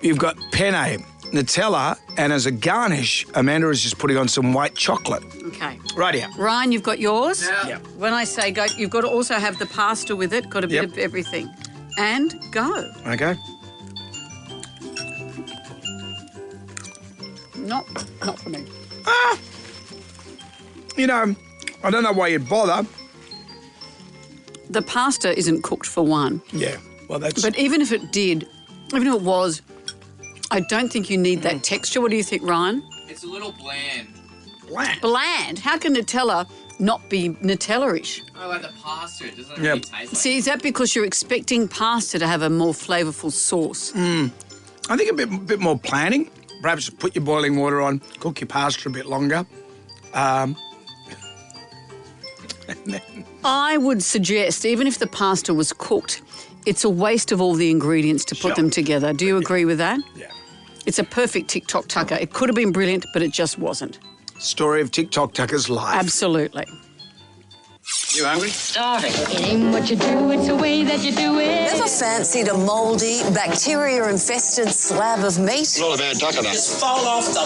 Speaker 2: You've got penne, Nutella, and as a garnish, Amanda is just putting on some white chocolate.
Speaker 1: Okay.
Speaker 2: Right here.
Speaker 1: Ryan, you've got yours?
Speaker 2: Yeah.
Speaker 1: When I say go, you've got to also have the pasta with it, got a bit
Speaker 2: Yep.
Speaker 1: of everything. And go.
Speaker 2: Okay.
Speaker 1: Not for me.
Speaker 2: You know, I don't know why you'd bother.
Speaker 1: The pasta isn't cooked for one.
Speaker 2: Yeah, well, that's...
Speaker 1: But even if it did, even if it was, I don't think you need that texture. What do you think, Ryan?
Speaker 11: It's a little bland.
Speaker 2: Bland?
Speaker 1: Bland? How can Nutella not be Nutella-ish?
Speaker 11: I like the pasta. It doesn't
Speaker 2: Yep.
Speaker 11: really taste like
Speaker 1: See, is that because you're expecting pasta to have a more flavourful sauce?
Speaker 2: I think a bit more planning. Perhaps put your boiling water on, cook your pasta a bit longer.
Speaker 1: I would suggest, even if the pasta was cooked, it's a waste of all the ingredients to put them together. Do you agree with that?
Speaker 2: Yeah.
Speaker 1: It's a perfect TikTok Tucker. It could have been brilliant, but it just wasn't.
Speaker 2: Story of TikTok Tucker's life.
Speaker 1: Absolutely.
Speaker 3: You hungry?
Speaker 5: Starving.
Speaker 20: It ain't what you do, it's the way that you do it.
Speaker 5: Ever fancied a mouldy, bacteria-infested slab of meat?
Speaker 3: Not a bad tucker, though.
Speaker 6: Just fall off the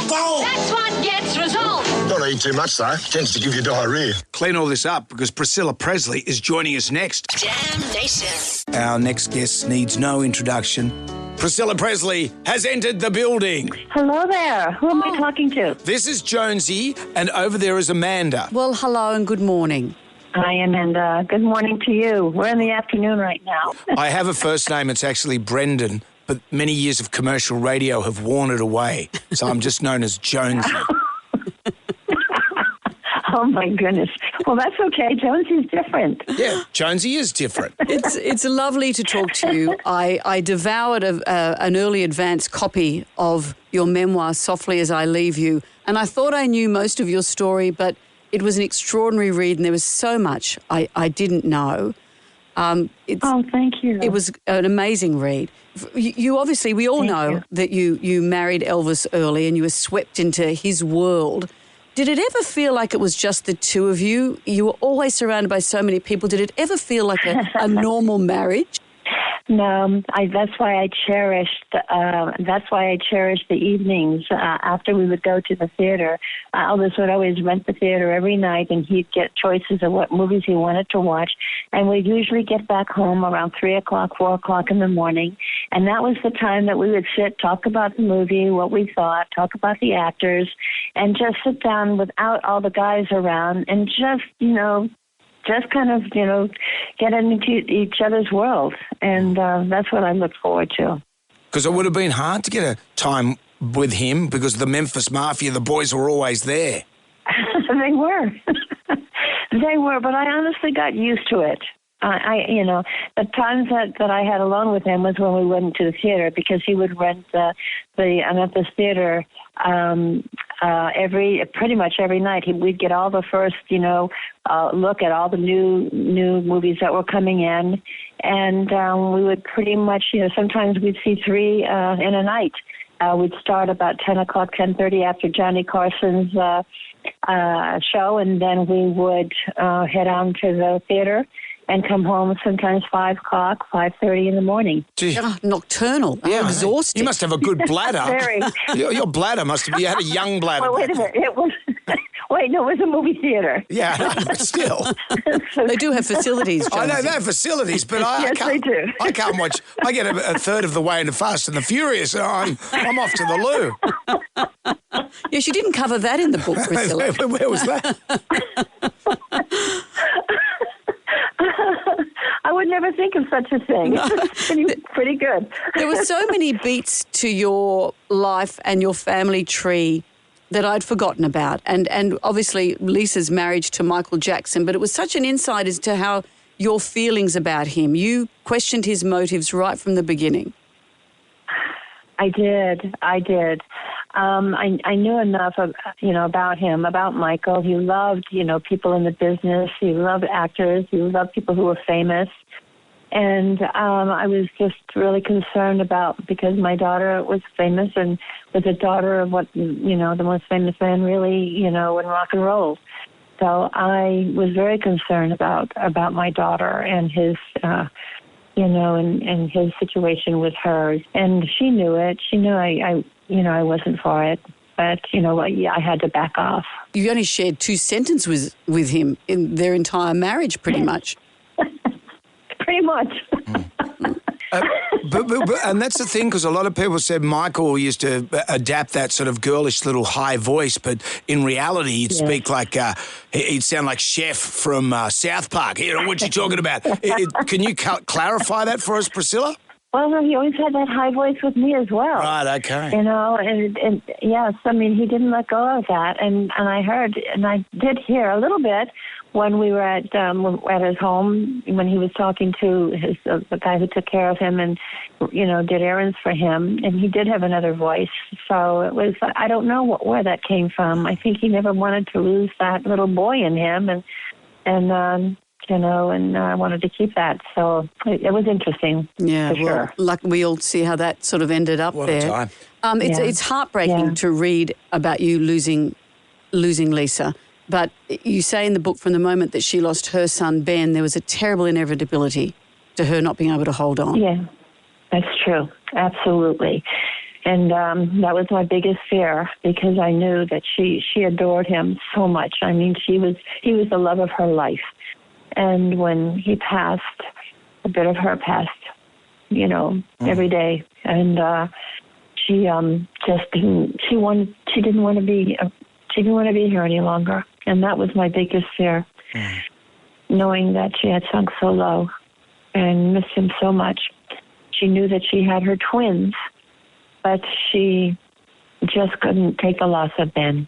Speaker 6: bone.
Speaker 20: That's what gets results.
Speaker 3: Don't eat too much, though. Tends to give you diarrhea.
Speaker 2: Clean all this up because Priscilla Presley is joining us next.
Speaker 5: Jam Nation.
Speaker 2: Our next guest needs no introduction. Priscilla Presley has entered the building.
Speaker 19: Hello there. Who am I talking to?
Speaker 2: This is Jonesy, and over there is Amanda.
Speaker 1: Well, hello and good morning.
Speaker 19: Hi, Amanda. Good morning to you. We're in the afternoon right now.
Speaker 2: I have a first name. It's actually Brendan, but many years of commercial radio have worn it away, so I'm just known as Jonesy.
Speaker 19: Oh, my goodness. Well, that's okay. Jonesy's different.
Speaker 2: Yeah, Jonesy is different.
Speaker 1: It's lovely to talk to you. I devoured an early advance copy of your memoir, Softly as I Leave You, and I thought I knew most of your story, but it was an extraordinary read and there was so much I didn't know.
Speaker 19: Oh, thank you.
Speaker 1: It was an amazing read. You obviously, we all know that you married Elvis early and you were swept into his world. Did it ever feel like it was just the two of you? You were always surrounded by so many people. Did it ever feel like a normal marriage?
Speaker 19: No, that's why I cherished. That's why I cherished the evenings after we would go to the theater. Elvis would always rent the theater every night, and he'd get choices of what movies he wanted to watch. And we'd usually get back home around 3 o'clock, 4 o'clock in the morning, and that was the time that we would sit, talk about the movie, what we thought, talk about the actors, and just sit down without all the guys around, and just kind of, get into each other's world. And that's what I look forward to.
Speaker 2: Because it would have been hard to get a time with him because the Memphis Mafia, the boys were always there.
Speaker 19: They were. They were, but I honestly got used to it. The times that I had alone with him was when we went to the theater because he would rent the Memphis Theater
Speaker 21: pretty much every night. We'd get all the first, look at all the new movies that were coming in, and we would pretty much, sometimes we'd see 3 in a night. We'd start about 10 o'clock, 10:30 after Johnny Carson's show, and then we would head on to the theater and come home sometimes 5 o'clock, 5:30 in the morning.
Speaker 1: Nocturnal.
Speaker 2: Yeah,
Speaker 1: exhausting.
Speaker 2: You must have a good bladder.
Speaker 21: Very.
Speaker 2: Your bladder must have. You had a young bladder.
Speaker 21: Well, wait a minute. It was. Wait, no, it was a movie theater.
Speaker 2: Yeah, but still.
Speaker 1: They do have facilities, Jonesy.
Speaker 2: I know they have facilities, but I
Speaker 21: Yes,
Speaker 2: can't.
Speaker 21: they do.
Speaker 2: I can't watch. I get a third of the way into Fast and the Furious, and I'm off to the loo.
Speaker 1: Yes, you didn't cover that in the book, Priscilla.
Speaker 2: Where was that?
Speaker 21: I would never think of such a thing. It's pretty good.
Speaker 1: There were so many beats to your life and your family tree that I'd forgotten about. And obviously Lisa's marriage to Michael Jackson, but it was such an insight as to how your feelings about him. You questioned his motives right from the beginning.
Speaker 21: I did. I knew enough of, about him, about Michael. He loved, people in the business. He loved actors. He loved people who were famous. And I was just really concerned because my daughter was famous and was a daughter of what, the most famous man really, in rock and roll. So I was very concerned about my daughter and his, and his situation with her. And she knew it. She knew I wasn't for it. But, I had to back off.
Speaker 1: You only shared 2 sentences with him in their entire marriage, pretty much.
Speaker 21: Pretty much.
Speaker 2: And that's the thing, because a lot of people said Michael used to adapt that sort of girlish little high voice, but in reality he'd speak like, he'd sound like Chef from South Park. What you talking about? Can you clarify that for us, Priscilla?
Speaker 21: Well, no, he always had that high voice with me as well.
Speaker 2: Right, okay.
Speaker 21: And yes, I mean, he didn't let go of that. And I did hear a little bit when we were at his home, when he was talking to the guy who took care of him and, did errands for him. And he did have another voice. So it was, I don't know where that came from. I think he never wanted to lose that little boy in him. And I wanted to keep that. So it was interesting.
Speaker 1: Yeah,
Speaker 21: for sure.
Speaker 1: Like we all see how that sort of ended up
Speaker 2: what
Speaker 1: there.
Speaker 2: A time.
Speaker 1: It's heartbreaking to read about you losing Lisa. But you say in the book, from the moment that she lost her son, Ben, there was a terrible inevitability to her not being able to hold on.
Speaker 21: Yeah, that's true. Absolutely. And that was my biggest fear, because I knew that she adored him so much. I mean, he was the love of her life. And when he passed, a bit of her passed, every day. And she just didn't. She didn't want to be here any longer. And that was my biggest fear, knowing that she had sunk so low and missed him so much. She knew that she had her twins, but she just couldn't take the loss of Ben.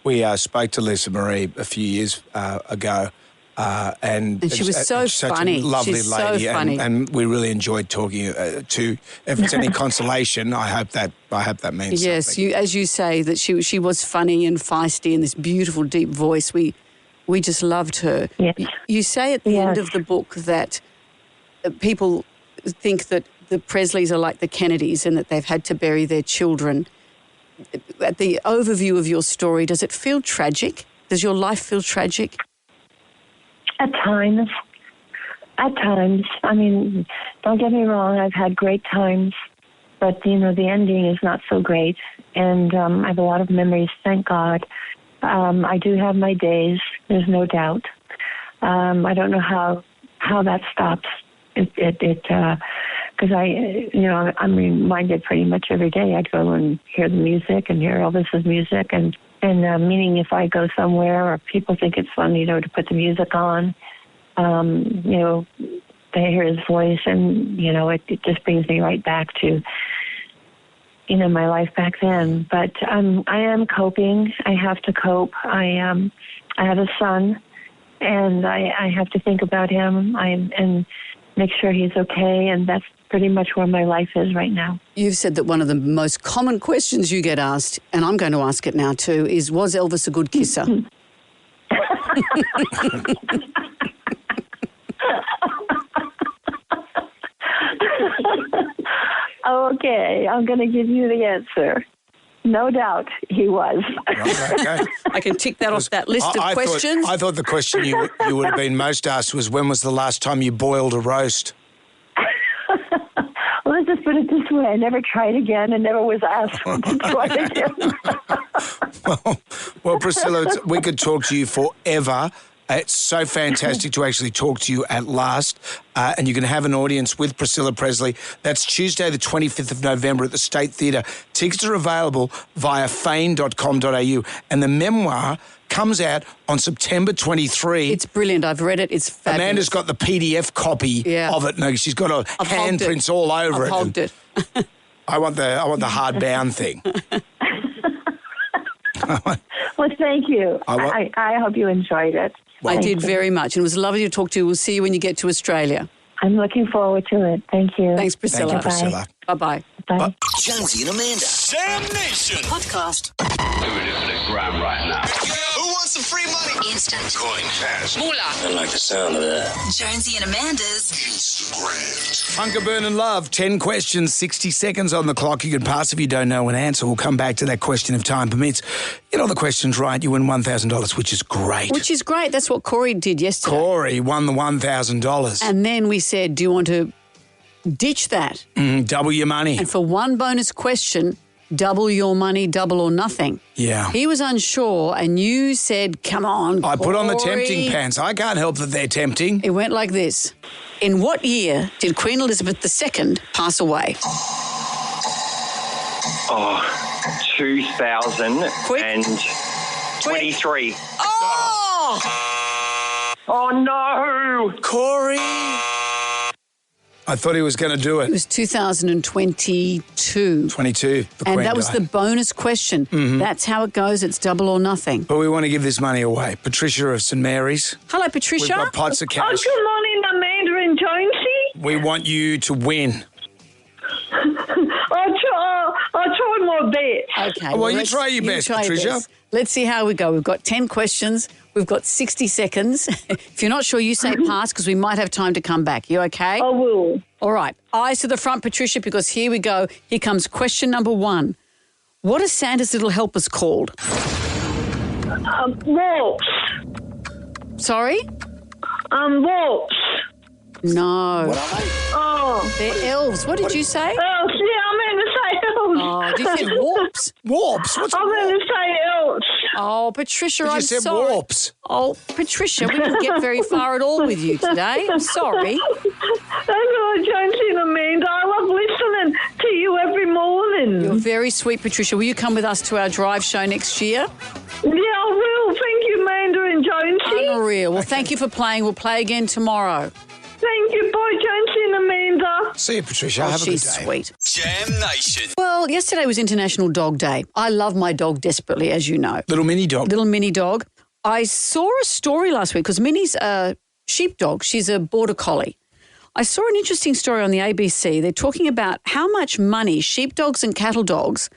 Speaker 2: We spoke to Lisa Marie a few years ago. And
Speaker 1: she was so funny.
Speaker 2: A lovely
Speaker 1: She's
Speaker 2: lady,
Speaker 1: so funny.
Speaker 2: And we really enjoyed talking to. If it's any consolation, I hope that means
Speaker 1: yes,
Speaker 2: something.
Speaker 1: as you say, that she was funny and feisty and this beautiful deep voice. We just loved her.
Speaker 21: Yes.
Speaker 1: You say at the end of the book that people think that the Presleys are like the Kennedys and that they've had to bury their children. At the overview of your story, does it feel tragic? Does your life feel tragic?
Speaker 21: At times. I mean, don't get me wrong, I've had great times, but, the ending is not so great. And I have a lot of memories, thank God. I do have my days, there's no doubt. I don't know how that stops. Because I'm reminded pretty much every day. I go and hear the music and hear Elvis's music, and meaning if I go somewhere or people think it's fun, to put the music on, they hear his voice, and it just brings me right back to my life back then. But I am coping. I have to cope. I have a son, and I have to think about him. make sure he's okay, and that's pretty much where my life is right now.
Speaker 1: You've said that one of the most common questions you get asked, and I'm going to ask it now too, is was Elvis a good kisser?
Speaker 21: Okay, I'm going to give you the answer. No doubt he was.
Speaker 2: Okay.
Speaker 1: I can tick that off that list of questions.
Speaker 2: I thought the question you would have been most asked was, when was the last time you boiled a roast?
Speaker 21: Well, let's just put it this way. I never tried again and never was asked to try again.
Speaker 2: Well, Priscilla, we could talk to you forever. It's so fantastic to actually talk to you at last. And you can have an audience with Priscilla Presley. That's Tuesday, the 25th of November at the State Theatre. Tickets are available via fane.com.au. And the memoir comes out on September 23.
Speaker 1: It's brilliant. I've read it. It's fabulous.
Speaker 2: Amanda's got the PDF copy of it. No, she's got handprints all over
Speaker 1: I've hogged it.
Speaker 2: I want the hardbound thing.
Speaker 21: Well, thank you. I hope you enjoyed it.
Speaker 1: I did very much. And it was lovely to talk to you. We'll see you when you get to Australia.
Speaker 21: I'm looking forward to it. Thank you.
Speaker 1: Thanks, Priscilla.
Speaker 2: Thank you, Priscilla.
Speaker 1: Bye-bye.
Speaker 21: Bye.
Speaker 3: Jonesy and Amanda.
Speaker 6: Jam Nation.
Speaker 20: Podcast.
Speaker 3: We're doing a gram right now.
Speaker 6: Who wants some free money?
Speaker 20: Instant.
Speaker 6: Coin cash.
Speaker 20: Moolah.
Speaker 3: I like the sound of that.
Speaker 20: Jonesy and Amanda's
Speaker 6: Instagram.
Speaker 2: Hunker, Burn and Love, 10 questions, 60 seconds on the clock. You can pass if you don't know an answer. We'll come back to that question if time permits. Get all the questions right, you win $1,000, which is great.
Speaker 1: Which is great. That's what Corey did yesterday.
Speaker 2: Corey won the $1,000.
Speaker 1: And then we said, do you want to ditch that?
Speaker 2: Double your money.
Speaker 1: And for one bonus question, double your money, double or nothing.
Speaker 2: Yeah.
Speaker 1: He was unsure and you said, come on,
Speaker 2: I put on the
Speaker 1: Corey.
Speaker 2: tempting pants. I can't help that they're tempting.
Speaker 1: It went like this. In what year did Queen Elizabeth II pass away?
Speaker 17: 2023.
Speaker 1: Oh!
Speaker 17: Oh, no.
Speaker 2: Corey. I thought he was going to do
Speaker 1: It
Speaker 2: it.
Speaker 1: was 2022.
Speaker 2: 22. The
Speaker 1: And
Speaker 2: Queen
Speaker 1: that was
Speaker 2: died.
Speaker 1: the bonus question. That's how it goes. It's double or nothing.
Speaker 2: But we want to give this money away. Patricia of St Mary's.
Speaker 1: Hello,
Speaker 2: We've
Speaker 1: Patricia.
Speaker 2: got pots of
Speaker 21: Oh,
Speaker 2: cash.
Speaker 21: good morning, Amanda and Jonesy.
Speaker 2: We want you to win.
Speaker 21: I'll try my best.
Speaker 1: Okay.
Speaker 2: Well, you
Speaker 1: let's-
Speaker 2: try your best, Patricia.
Speaker 1: best. Let's see how we go. We've got 10 questions. We've got 60 seconds. If you're not sure, you say pass because we might have time to come back. You okay?
Speaker 21: I will.
Speaker 1: All right. Eyes to the front, Patricia, because here we go. Here comes question number 1. What are Santa's little helpers called?
Speaker 21: Waltz.
Speaker 1: Sorry?
Speaker 21: Waltz.
Speaker 1: No.
Speaker 21: Oh.
Speaker 1: They're elves. What did you say?
Speaker 21: Elves. Yeah, I meant to say elves.
Speaker 1: Oh, did you say warps?
Speaker 2: Warps? What's
Speaker 21: I meant to say elves.
Speaker 1: Oh, Patricia,
Speaker 2: You
Speaker 1: I'm
Speaker 2: said
Speaker 1: sorry.
Speaker 2: warps.
Speaker 1: Oh, Patricia, we didn't get very far at all with you today. I'm sorry.
Speaker 21: That's all, Jonesy and Amanda. I love listening to you every morning.
Speaker 1: You're very sweet, Patricia. Will you come with us to our drive show next year?
Speaker 21: Yeah, I will. Thank you, Amanda and Jonesy.
Speaker 1: Unreal. Well, thank you for playing. We'll play again tomorrow.
Speaker 21: Thank you. Bye, Jonesy and Amanda.
Speaker 2: See you, Patricia.
Speaker 1: Oh,
Speaker 2: Have a good day.
Speaker 1: she's sweet.
Speaker 6: Jam Nation.
Speaker 1: Well, yesterday was International Dog Day. I love my dog desperately, as you know.
Speaker 2: Little mini dog.
Speaker 1: Little mini dog. I saw a story last week because Minnie's a sheepdog. She's a border collie. I saw an interesting story on the ABC. They're talking about how much money sheepdogs and cattle dogs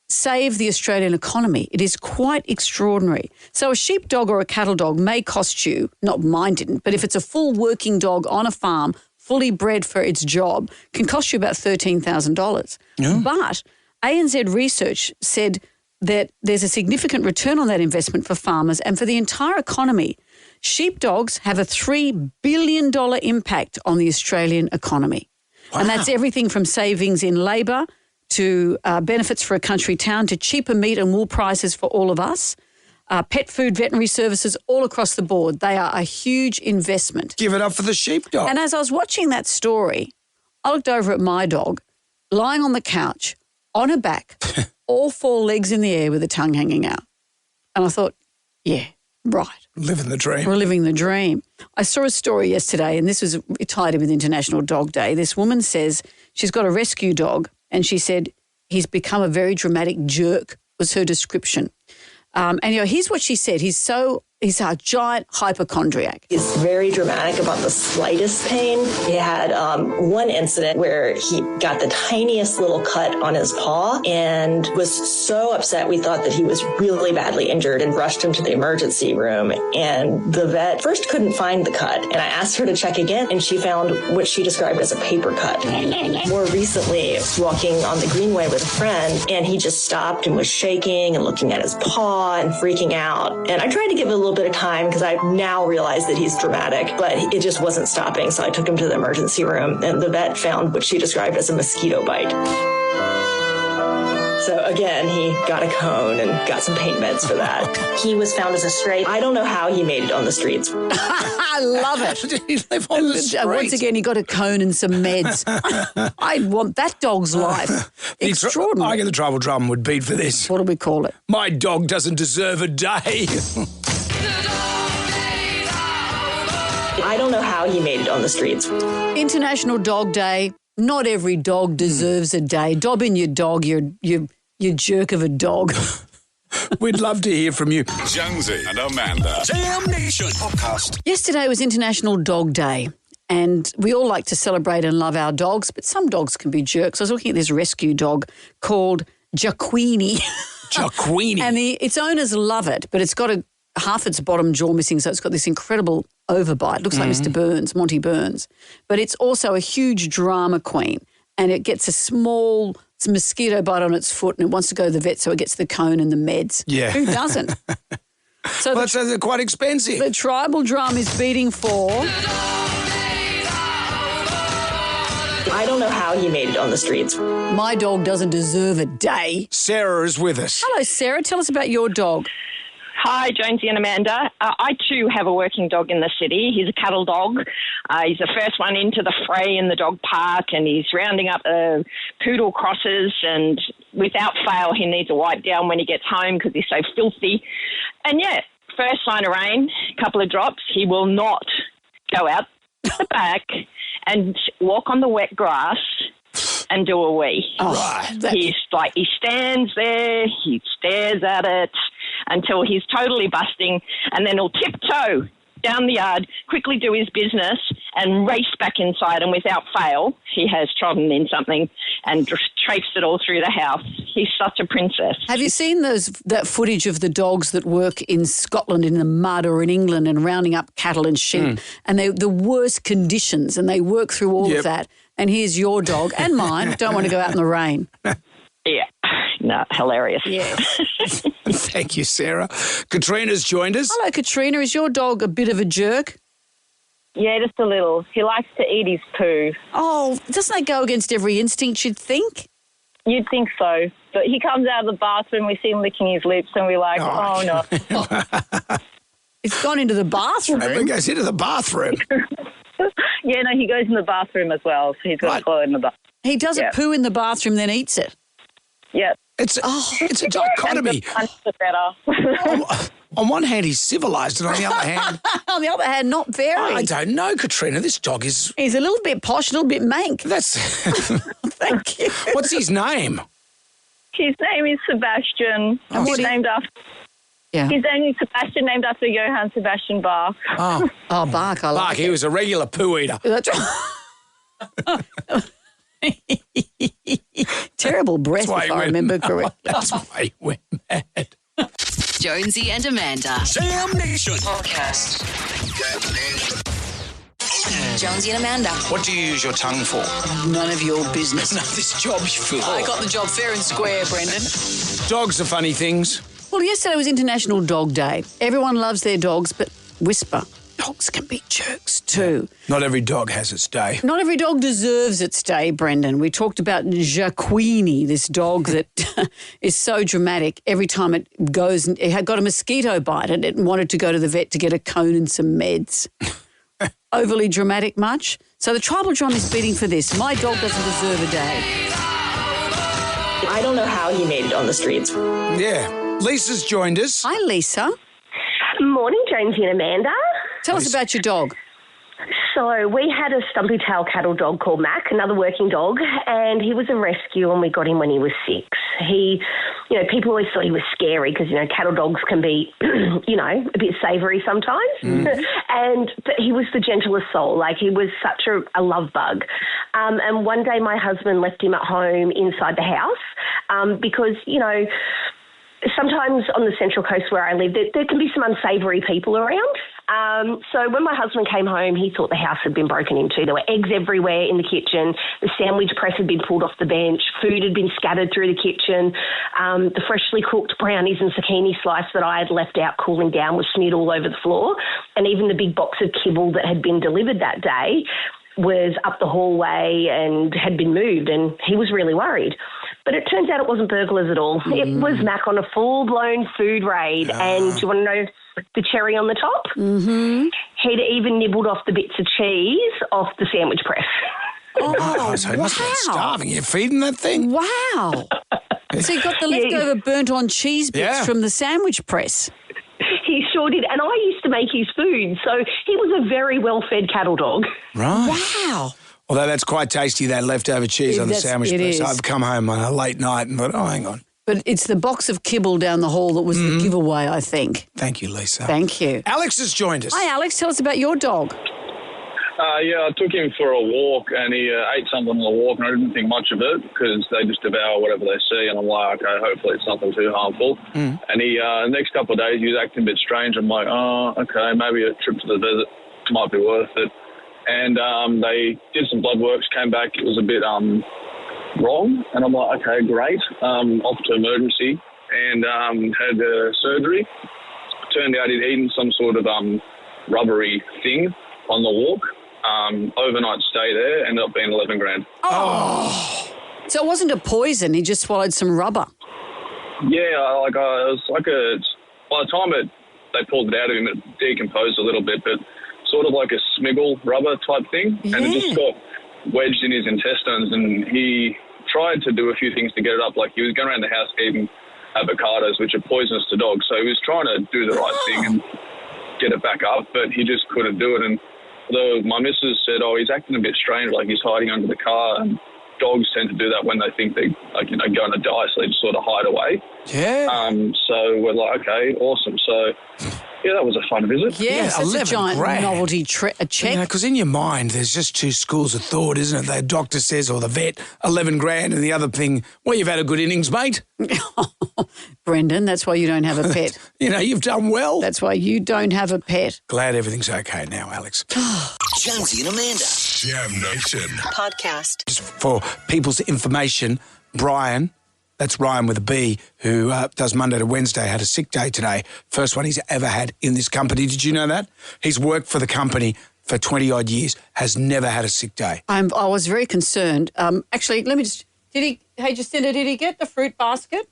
Speaker 1: save the Australian economy. It is quite extraordinary. So a sheepdog or a cattle dog may cost you, not mine didn't, but if it's a full working dog on a farm, fully bred for its job, can cost you about $13,000.
Speaker 2: Yeah.
Speaker 1: But ANZ research said that there's a significant return on that investment for farmers and for the entire economy. Sheepdogs have a $3 billion impact on the Australian economy.
Speaker 2: Wow.
Speaker 1: And that's everything from savings in labour to benefits for a country town to cheaper meat and wool prices for all of us, pet food, veterinary services, all across the board. They are a huge investment.
Speaker 2: Give it up for the sheepdog.
Speaker 1: And as I was watching that story, I looked over at my dog lying on the couch, on her back, all 4 legs in the air with the tongue hanging out. And I thought, yeah, right.
Speaker 2: Living the dream.
Speaker 1: We're living the dream. I saw a story yesterday, and this was tied in with International Dog Day. This woman says she's got a rescue dog, and she said he's become a very dramatic jerk, was her description. And, here's what she said. He's He's a giant hypochondriac.
Speaker 8: He's very dramatic about the slightest pain. He had one incident where he got the tiniest little cut on his paw and was so upset we thought that he was really badly injured and rushed him to the emergency room. And the vet first couldn't find the cut. And I asked her to check again, and she found what she described as a paper cut. More recently, walking on the Greenway with a friend, and he just stopped and was shaking and looking at his paw and freaking out. And I tried to give it a little bit of time because I now realize that he's dramatic, but it just wasn't stopping. So I took him to the emergency room, and the vet found what she described as a mosquito bite. So again, he got a cone and got some pain meds for that. He was found as a stray. I don't know how he made it on the streets.
Speaker 1: I love it.
Speaker 2: Did he live on the street?
Speaker 1: Once again, he got a cone and some meds. I'd want that dog's life. Extraordinary.
Speaker 2: I get the tribal drum would beat for this.
Speaker 1: What do we call it?
Speaker 2: My dog doesn't deserve a day.
Speaker 8: I don't know how he made it on the streets.
Speaker 1: International Dog Day. Not every dog deserves a day. Dob in your dog, you jerk of a dog.
Speaker 2: We'd love to hear from you.
Speaker 6: Jonesy and Amanda. Jam Nation podcast.
Speaker 1: Yesterday was International Dog Day, and we all like to celebrate and love our dogs, but some dogs can be jerks. I was looking at this rescue dog called Jaquini.
Speaker 2: Jaquini.
Speaker 1: And its owners love it, but it's got half its bottom jaw missing, so it's got this incredible overbite. Looks like Mr. Burns, Monty Burns. But it's also a huge drama queen, and it gets a small mosquito bite on its foot, and it wants to go to the vet, so it gets the cone and the meds.
Speaker 2: Yeah.
Speaker 1: Who doesn't? So
Speaker 2: well, they're quite expensive.
Speaker 1: The tribal drum is beating for...
Speaker 8: I don't know how he made it on the streets.
Speaker 1: My dog doesn't deserve a day.
Speaker 2: Sarah is with us.
Speaker 1: Hello, Sarah. Tell us about your dog.
Speaker 22: Hi, Jonesy and Amanda. I too have a working dog in the city. He's a cattle dog. He's the first one into the fray in the dog park, and he's rounding up poodle crosses, and without fail he needs a wipe down when he gets home because he's so filthy. And yeah, first sign of rain, a couple of drops, he will not go out the back and walk on the wet grass and do a wee.
Speaker 1: Oh,
Speaker 22: right. He stands there, he stares at it until he's totally busting, and then he'll tiptoe down the yard, quickly do his business, and race back inside. And without fail, he has trodden in something and traipsed it all through the house. He's such a princess.
Speaker 1: Have you seen that footage of the dogs that work in Scotland in the mud or in England and rounding up cattle and sheep, and the worst conditions, and they work through all of that? And here's your dog and mine. Don't want to go out in the rain.
Speaker 22: Yeah. No, hilarious.
Speaker 1: Yeah.
Speaker 2: Thank you, Sarah. Katrina's joined us.
Speaker 1: Hello, Katrina. Is your dog a bit of a jerk?
Speaker 23: Yeah, just a little. He likes to eat his poo.
Speaker 1: Oh, doesn't that go against every instinct, you'd think?
Speaker 23: You'd think so. But he comes out of the bathroom, we see him licking his lips, and we're like, oh no.
Speaker 1: It's gone into the bathroom.
Speaker 2: It goes into the bathroom.
Speaker 23: Yeah, no, he goes in the bathroom as well, so he's got to go in the bathroom.
Speaker 1: He does a poo in the bathroom, then eats it.
Speaker 23: Yeah.
Speaker 2: It's a dichotomy. On one hand, he's civilised, and on the other hand...
Speaker 1: on the other hand, not very.
Speaker 2: I don't know, Katrina. This dog is...
Speaker 1: He's a little bit posh, a little bit mank.
Speaker 2: That's...
Speaker 1: Thank you.
Speaker 2: What's his name?
Speaker 23: His name is Sebastian. He's named after...
Speaker 1: Yeah.
Speaker 23: His name is Sebastian, named after Johann Sebastian Bach.
Speaker 2: Oh,
Speaker 1: Bach, I like
Speaker 2: Bach, he was a regular poo eater.
Speaker 1: That's terrible breath, if I remember correctly.
Speaker 2: That's why he went mad.
Speaker 5: Jonesy and Amanda.
Speaker 6: Jam Nation
Speaker 5: Podcast. Jonesy and Amanda.
Speaker 2: What do you use your tongue for?
Speaker 1: None of your business.
Speaker 2: None of this job you for.
Speaker 1: I got the job fair and square, Brendan.
Speaker 2: Dogs are funny things.
Speaker 1: Well, yesterday was International Dog Day. Everyone loves their dogs, but whisper, dogs can be jerks too.
Speaker 2: Not every dog has its day.
Speaker 1: Not every dog deserves its day, Brendan. We talked about Jaquini, this dog that is so dramatic. Every time it goes, it had got a mosquito bite and it wanted to go to the vet to get a cone and some meds. Overly dramatic much? So the tribal drum is beating for this. My dog doesn't deserve a day.
Speaker 8: I don't know how he made it on the streets.
Speaker 2: Yeah. Lisa's joined us.
Speaker 1: Hi, Lisa.
Speaker 24: Morning, Jonesy and Amanda.
Speaker 1: Tell us about your dog.
Speaker 24: So we had a stumpy tail cattle dog called Mac, another working dog, and he was a rescue, and we got him when he was 6. He people always thought he was scary because, cattle dogs can be, a bit savoury sometimes. But he was the gentlest soul. Like, he was such a love bug. And one day my husband left him at home inside the house because, sometimes on the Central Coast where I live, there can be some unsavoury people around. So when my husband came home, he thought the house had been broken into. There were eggs everywhere in the kitchen. The sandwich press had been pulled off the bench. Food had been scattered through the kitchen. The freshly cooked brownies and zucchini slice that I had left out cooling down was smeared all over the floor. And even the big box of kibble that had been delivered that day was up the hallway and had been moved, and he was really worried. But it turns out it wasn't burglars at all. It was Mac on a full-blown food raid. And do you want to know the cherry on the top? He'd even nibbled off the bits of cheese off the sandwich press.
Speaker 2: So he must have been starving. You're feeding that thing?
Speaker 1: Wow. So he got the leftover burnt-on cheese bits from the sandwich press.
Speaker 24: He sure did. And I used to make his food, so he was a very well-fed cattle dog.
Speaker 2: Right.
Speaker 1: Wow.
Speaker 2: Although that's quite tasty, that leftover cheese on the sandwich press. I've come home on a late night and thought, hang on.
Speaker 1: But it's the box of kibble down the hall that was the giveaway, I think.
Speaker 2: Thank you, Lisa.
Speaker 1: Thank you.
Speaker 2: Alex has joined us.
Speaker 1: Hi, Alex. Tell us about your dog.
Speaker 4: I took him for a walk and he ate something on the walk and I didn't think much of it because they just devour whatever they see and I'm like, okay, hopefully it's nothing too harmful. And he, the next couple of days he was acting a bit strange. I'm like, okay, maybe a trip to the desert might be worth it. And they did some blood works, came back, it was a bit wrong. And I'm like, okay, great. Off to emergency and had surgery. Turned out he'd eaten some sort of rubbery thing on the walk. Overnight stay there, ended up being 11 grand.
Speaker 1: Oh. So it wasn't a poison, he just swallowed some rubber.
Speaker 4: Yeah, it was like by the time they pulled it out of him, it decomposed a little bit, but sort of like a smiggle rubber type thing. Yeah. And it just got wedged in his intestines and he tried to do a few things to get it up. Like he was going around the house eating avocados, which are poisonous to dogs. So he was trying to do the right thing and get it back up, but he just couldn't do it. And although my missus said, he's acting a bit strange, like he's hiding under the car. And dogs tend to do that when they think they're going to die, so they just sort of hide away.
Speaker 2: Yeah.
Speaker 4: So we're like, okay, awesome. So, yeah, that was a fun visit.
Speaker 1: Yes, that's a giant novelty check.
Speaker 2: Because in your mind, there's just two schools of thought, isn't it? The doctor says, or the vet, 11 grand, and the other thing, well, you've had a good innings, mate.
Speaker 1: Brendan, that's why you don't have a pet.
Speaker 2: You've done well.
Speaker 1: That's why you don't have a pet.
Speaker 2: Glad everything's okay now, Alex.
Speaker 6: Jonesy and Amanda. Jam Nation.
Speaker 5: Podcast.
Speaker 2: Just for people's information, Brian, that's Ryan with a B, who does Monday to Wednesday, had a sick day today. First one he's ever had in this company. Did you know that? He's worked for the company for 20-odd years, has never had a sick day.
Speaker 1: I was very concerned. Actually, let me just... Jacinda, did he get the fruit basket?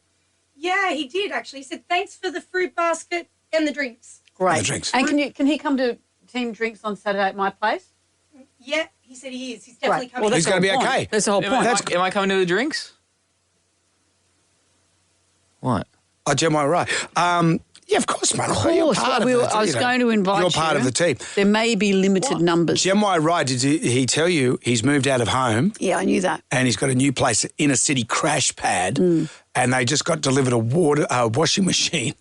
Speaker 12: Yeah, he did, actually. He said, thanks for the fruit basket and the drinks.
Speaker 1: Great.
Speaker 2: The drinks.
Speaker 1: And can he come to Team Drinks on Saturday at my place?
Speaker 12: Yeah, he said he is. He's definitely coming.
Speaker 2: Well, he's going to be okay.
Speaker 1: That's the whole point.
Speaker 11: Am I coming to the drinks? What?
Speaker 2: Oh, Jim, right. Yeah, of course, mate.
Speaker 1: Of course. I was going to invite you.
Speaker 2: You're part of the team.
Speaker 1: There may be limited numbers.
Speaker 2: Gemini Wright, did he tell you he's moved out of home?
Speaker 1: Yeah, I knew that.
Speaker 2: And he's got a new place, inner city crash pad, and they just got delivered a washing machine.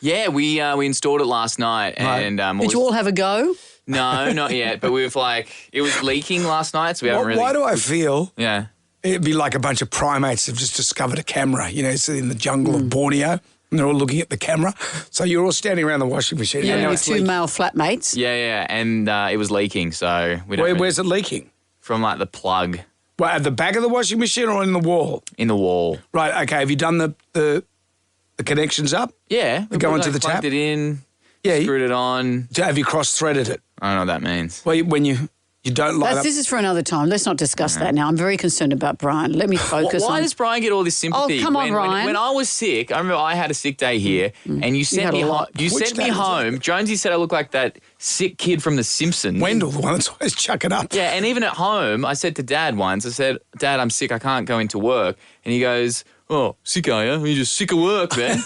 Speaker 11: Yeah, we installed it last night. And
Speaker 1: did you all have a go?
Speaker 11: No, not yet. But it was leaking last night, so we haven't really...
Speaker 2: Why do I feel...
Speaker 11: Yeah.
Speaker 2: It'd be like a bunch of primates have just discovered a camera, it's in the jungle of Borneo, and they're all looking at the camera. So you're all standing around the washing machine.
Speaker 1: Yeah, with two male flatmates.
Speaker 11: Yeah, and it was leaking, so we don't
Speaker 2: Where's it leaking?
Speaker 11: From, the plug.
Speaker 2: Well, at the back of the washing machine or in the wall?
Speaker 11: In the wall.
Speaker 2: Right, okay. Have you done the connections up?
Speaker 11: Yeah.
Speaker 2: We go into the tap?
Speaker 11: Plugged it in,
Speaker 2: yeah,
Speaker 11: screwed it on.
Speaker 2: Have you cross-threaded it?
Speaker 11: I don't know what that means.
Speaker 2: Well, when you don't light up...
Speaker 1: This is for another time. Let's not discuss that now. I'm very concerned about Brian. Let me focus on...
Speaker 11: Why does Brian get all this sympathy?
Speaker 1: Oh, come on, Ryan.
Speaker 11: When I was sick, I remember I had a sick day here, and you sent me home. Jonesy said I look like that sick kid from The Simpsons.
Speaker 2: Wendell, the one that's always chucking up.
Speaker 11: Yeah, and even at home, I said to Dad once, I said, Dad, I'm sick, I can't go into work. And he goes, oh, sick are you? You're just sick of work, man.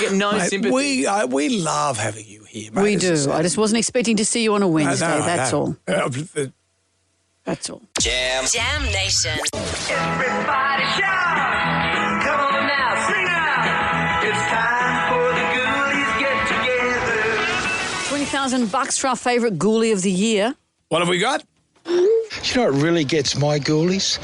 Speaker 11: Get no sympathy.
Speaker 2: We love having you here, mate.
Speaker 1: We do. I just wasn't expecting to see you on a Wednesday, that's all. That's all.
Speaker 6: Jam Nation.
Speaker 20: Everybody shout!
Speaker 1: $1,000 for our favourite ghoulie of the year.
Speaker 2: What have we got?
Speaker 13: You know what really gets my ghoulies?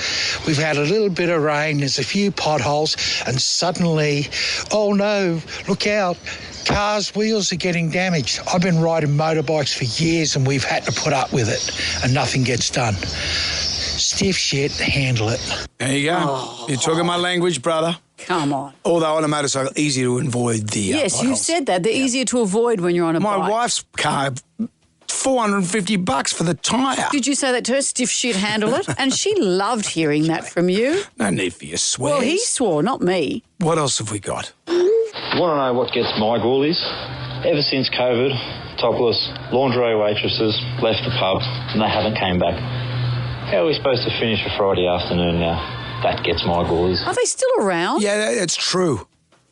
Speaker 13: We've had a little bit of rain, there's a few potholes, and suddenly, oh no, look out, cars' wheels are getting damaged. I've been riding motorbikes for years and we've had to put up with it and nothing gets done. Stiff shit, handle it.
Speaker 2: There you go. Oh. You're talking my language, brother.
Speaker 1: Come on.
Speaker 2: Although on a motorcycle, easier to avoid the
Speaker 1: Yes,
Speaker 2: potholes.
Speaker 1: you said that. They're easier to avoid when you're on a bike.
Speaker 2: My wife's car, $450 for the tyre.
Speaker 1: Did you say that to her? Stiff shit, handle it? And she loved hearing that from you.
Speaker 2: No need for your swears.
Speaker 1: Well, he swore, not me.
Speaker 2: What else have we got?
Speaker 14: You want to know what gets my ghoulies? Ever since COVID, topless lingerie waitresses left the pub and they haven't came back. How are we supposed to finish a Friday afternoon now? That gets my ghoulies.
Speaker 1: Are they still around?
Speaker 2: Yeah, it's true.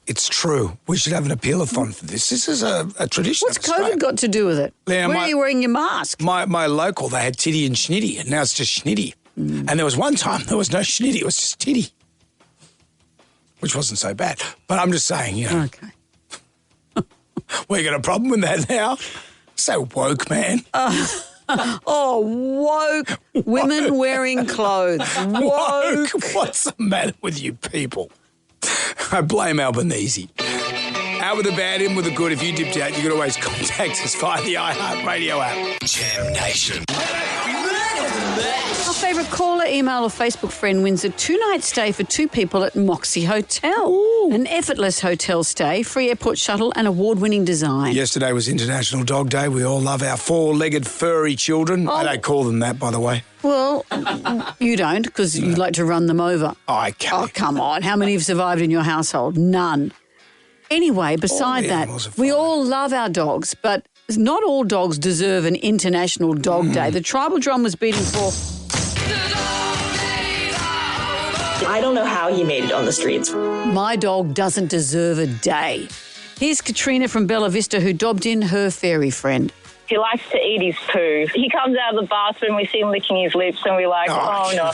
Speaker 2: It's true. We should have an appeal-a-thon for this. This is a tradition.
Speaker 1: What's COVID got to do with it?
Speaker 2: Yeah,
Speaker 1: Where are you wearing your mask?
Speaker 2: My local, they had titty and schnitty, and now it's just schnitty. And there was one time there was no schnitty, it was just titty, which wasn't so bad. But I'm just saying, you know.
Speaker 1: Okay.
Speaker 2: We got a problem with that now. So woke, man.
Speaker 1: Woke. Women wearing clothes. Woke.
Speaker 2: What's the matter with you people? I blame Albanese. Out with the bad, in with the good. If you dipped out, you can always contact us via the iHeartRadio app.
Speaker 6: Jam Nation.
Speaker 1: Our favourite caller, email or Facebook friend wins a 2-night stay for 2 people at Moxie Hotel. Ooh. An effortless hotel stay, free airport shuttle and award-winning design.
Speaker 2: Yesterday was International Dog Day. We all love our 4-legged furry children. I don't call them that, by the way.
Speaker 1: Well, you don't, because you like to run them over.
Speaker 2: I can't.
Speaker 1: Oh, come on. How many have survived in your household? None. Anyway, beside that, we all love our dogs, but not all dogs deserve an International Dog Day. The tribal drum was beating for...
Speaker 8: I don't know how he made it on the streets.
Speaker 1: My dog doesn't deserve a day. Here's Katrina from Bella Vista who dobbed in her fairy friend.
Speaker 23: He likes to eat his poo. He comes out of the bathroom, we see him licking his lips, and we're like, oh no.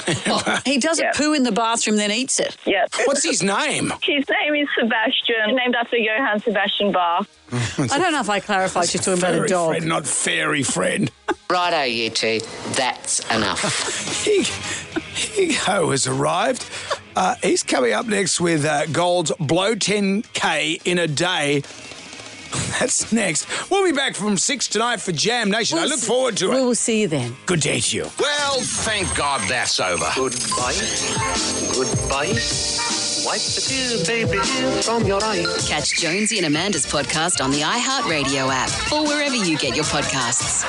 Speaker 1: He doesn't poo in the bathroom, then eats it.
Speaker 23: Yep.
Speaker 2: What's his name?
Speaker 23: His name is Sebastian, named after Johann Sebastian Bach.
Speaker 1: I don't know if I clarified she's talking about a dog.
Speaker 2: Friend, not fairy friend.
Speaker 5: Righto, you two. That's enough.
Speaker 2: Higo has arrived. He's coming up next with Gold's Blow 10K in a day. That's next. We'll be back from 6 tonight for Jam Nation. I look forward to it.
Speaker 1: We will see you then.
Speaker 2: Good day to you.
Speaker 6: Well, thank God that's over.
Speaker 3: Goodbye. Goodbye. Wipe the tears, baby, from your eyes.
Speaker 15: Catch Jonesy and Amanda's podcast on the iHeartRadio app or wherever you get your podcasts.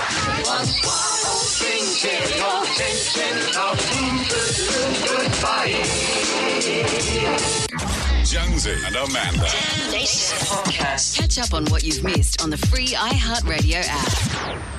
Speaker 6: Jonesy and Amanda.
Speaker 15: Jam Nation podcast. Catch up on what you've missed on the free iHeartRadio app.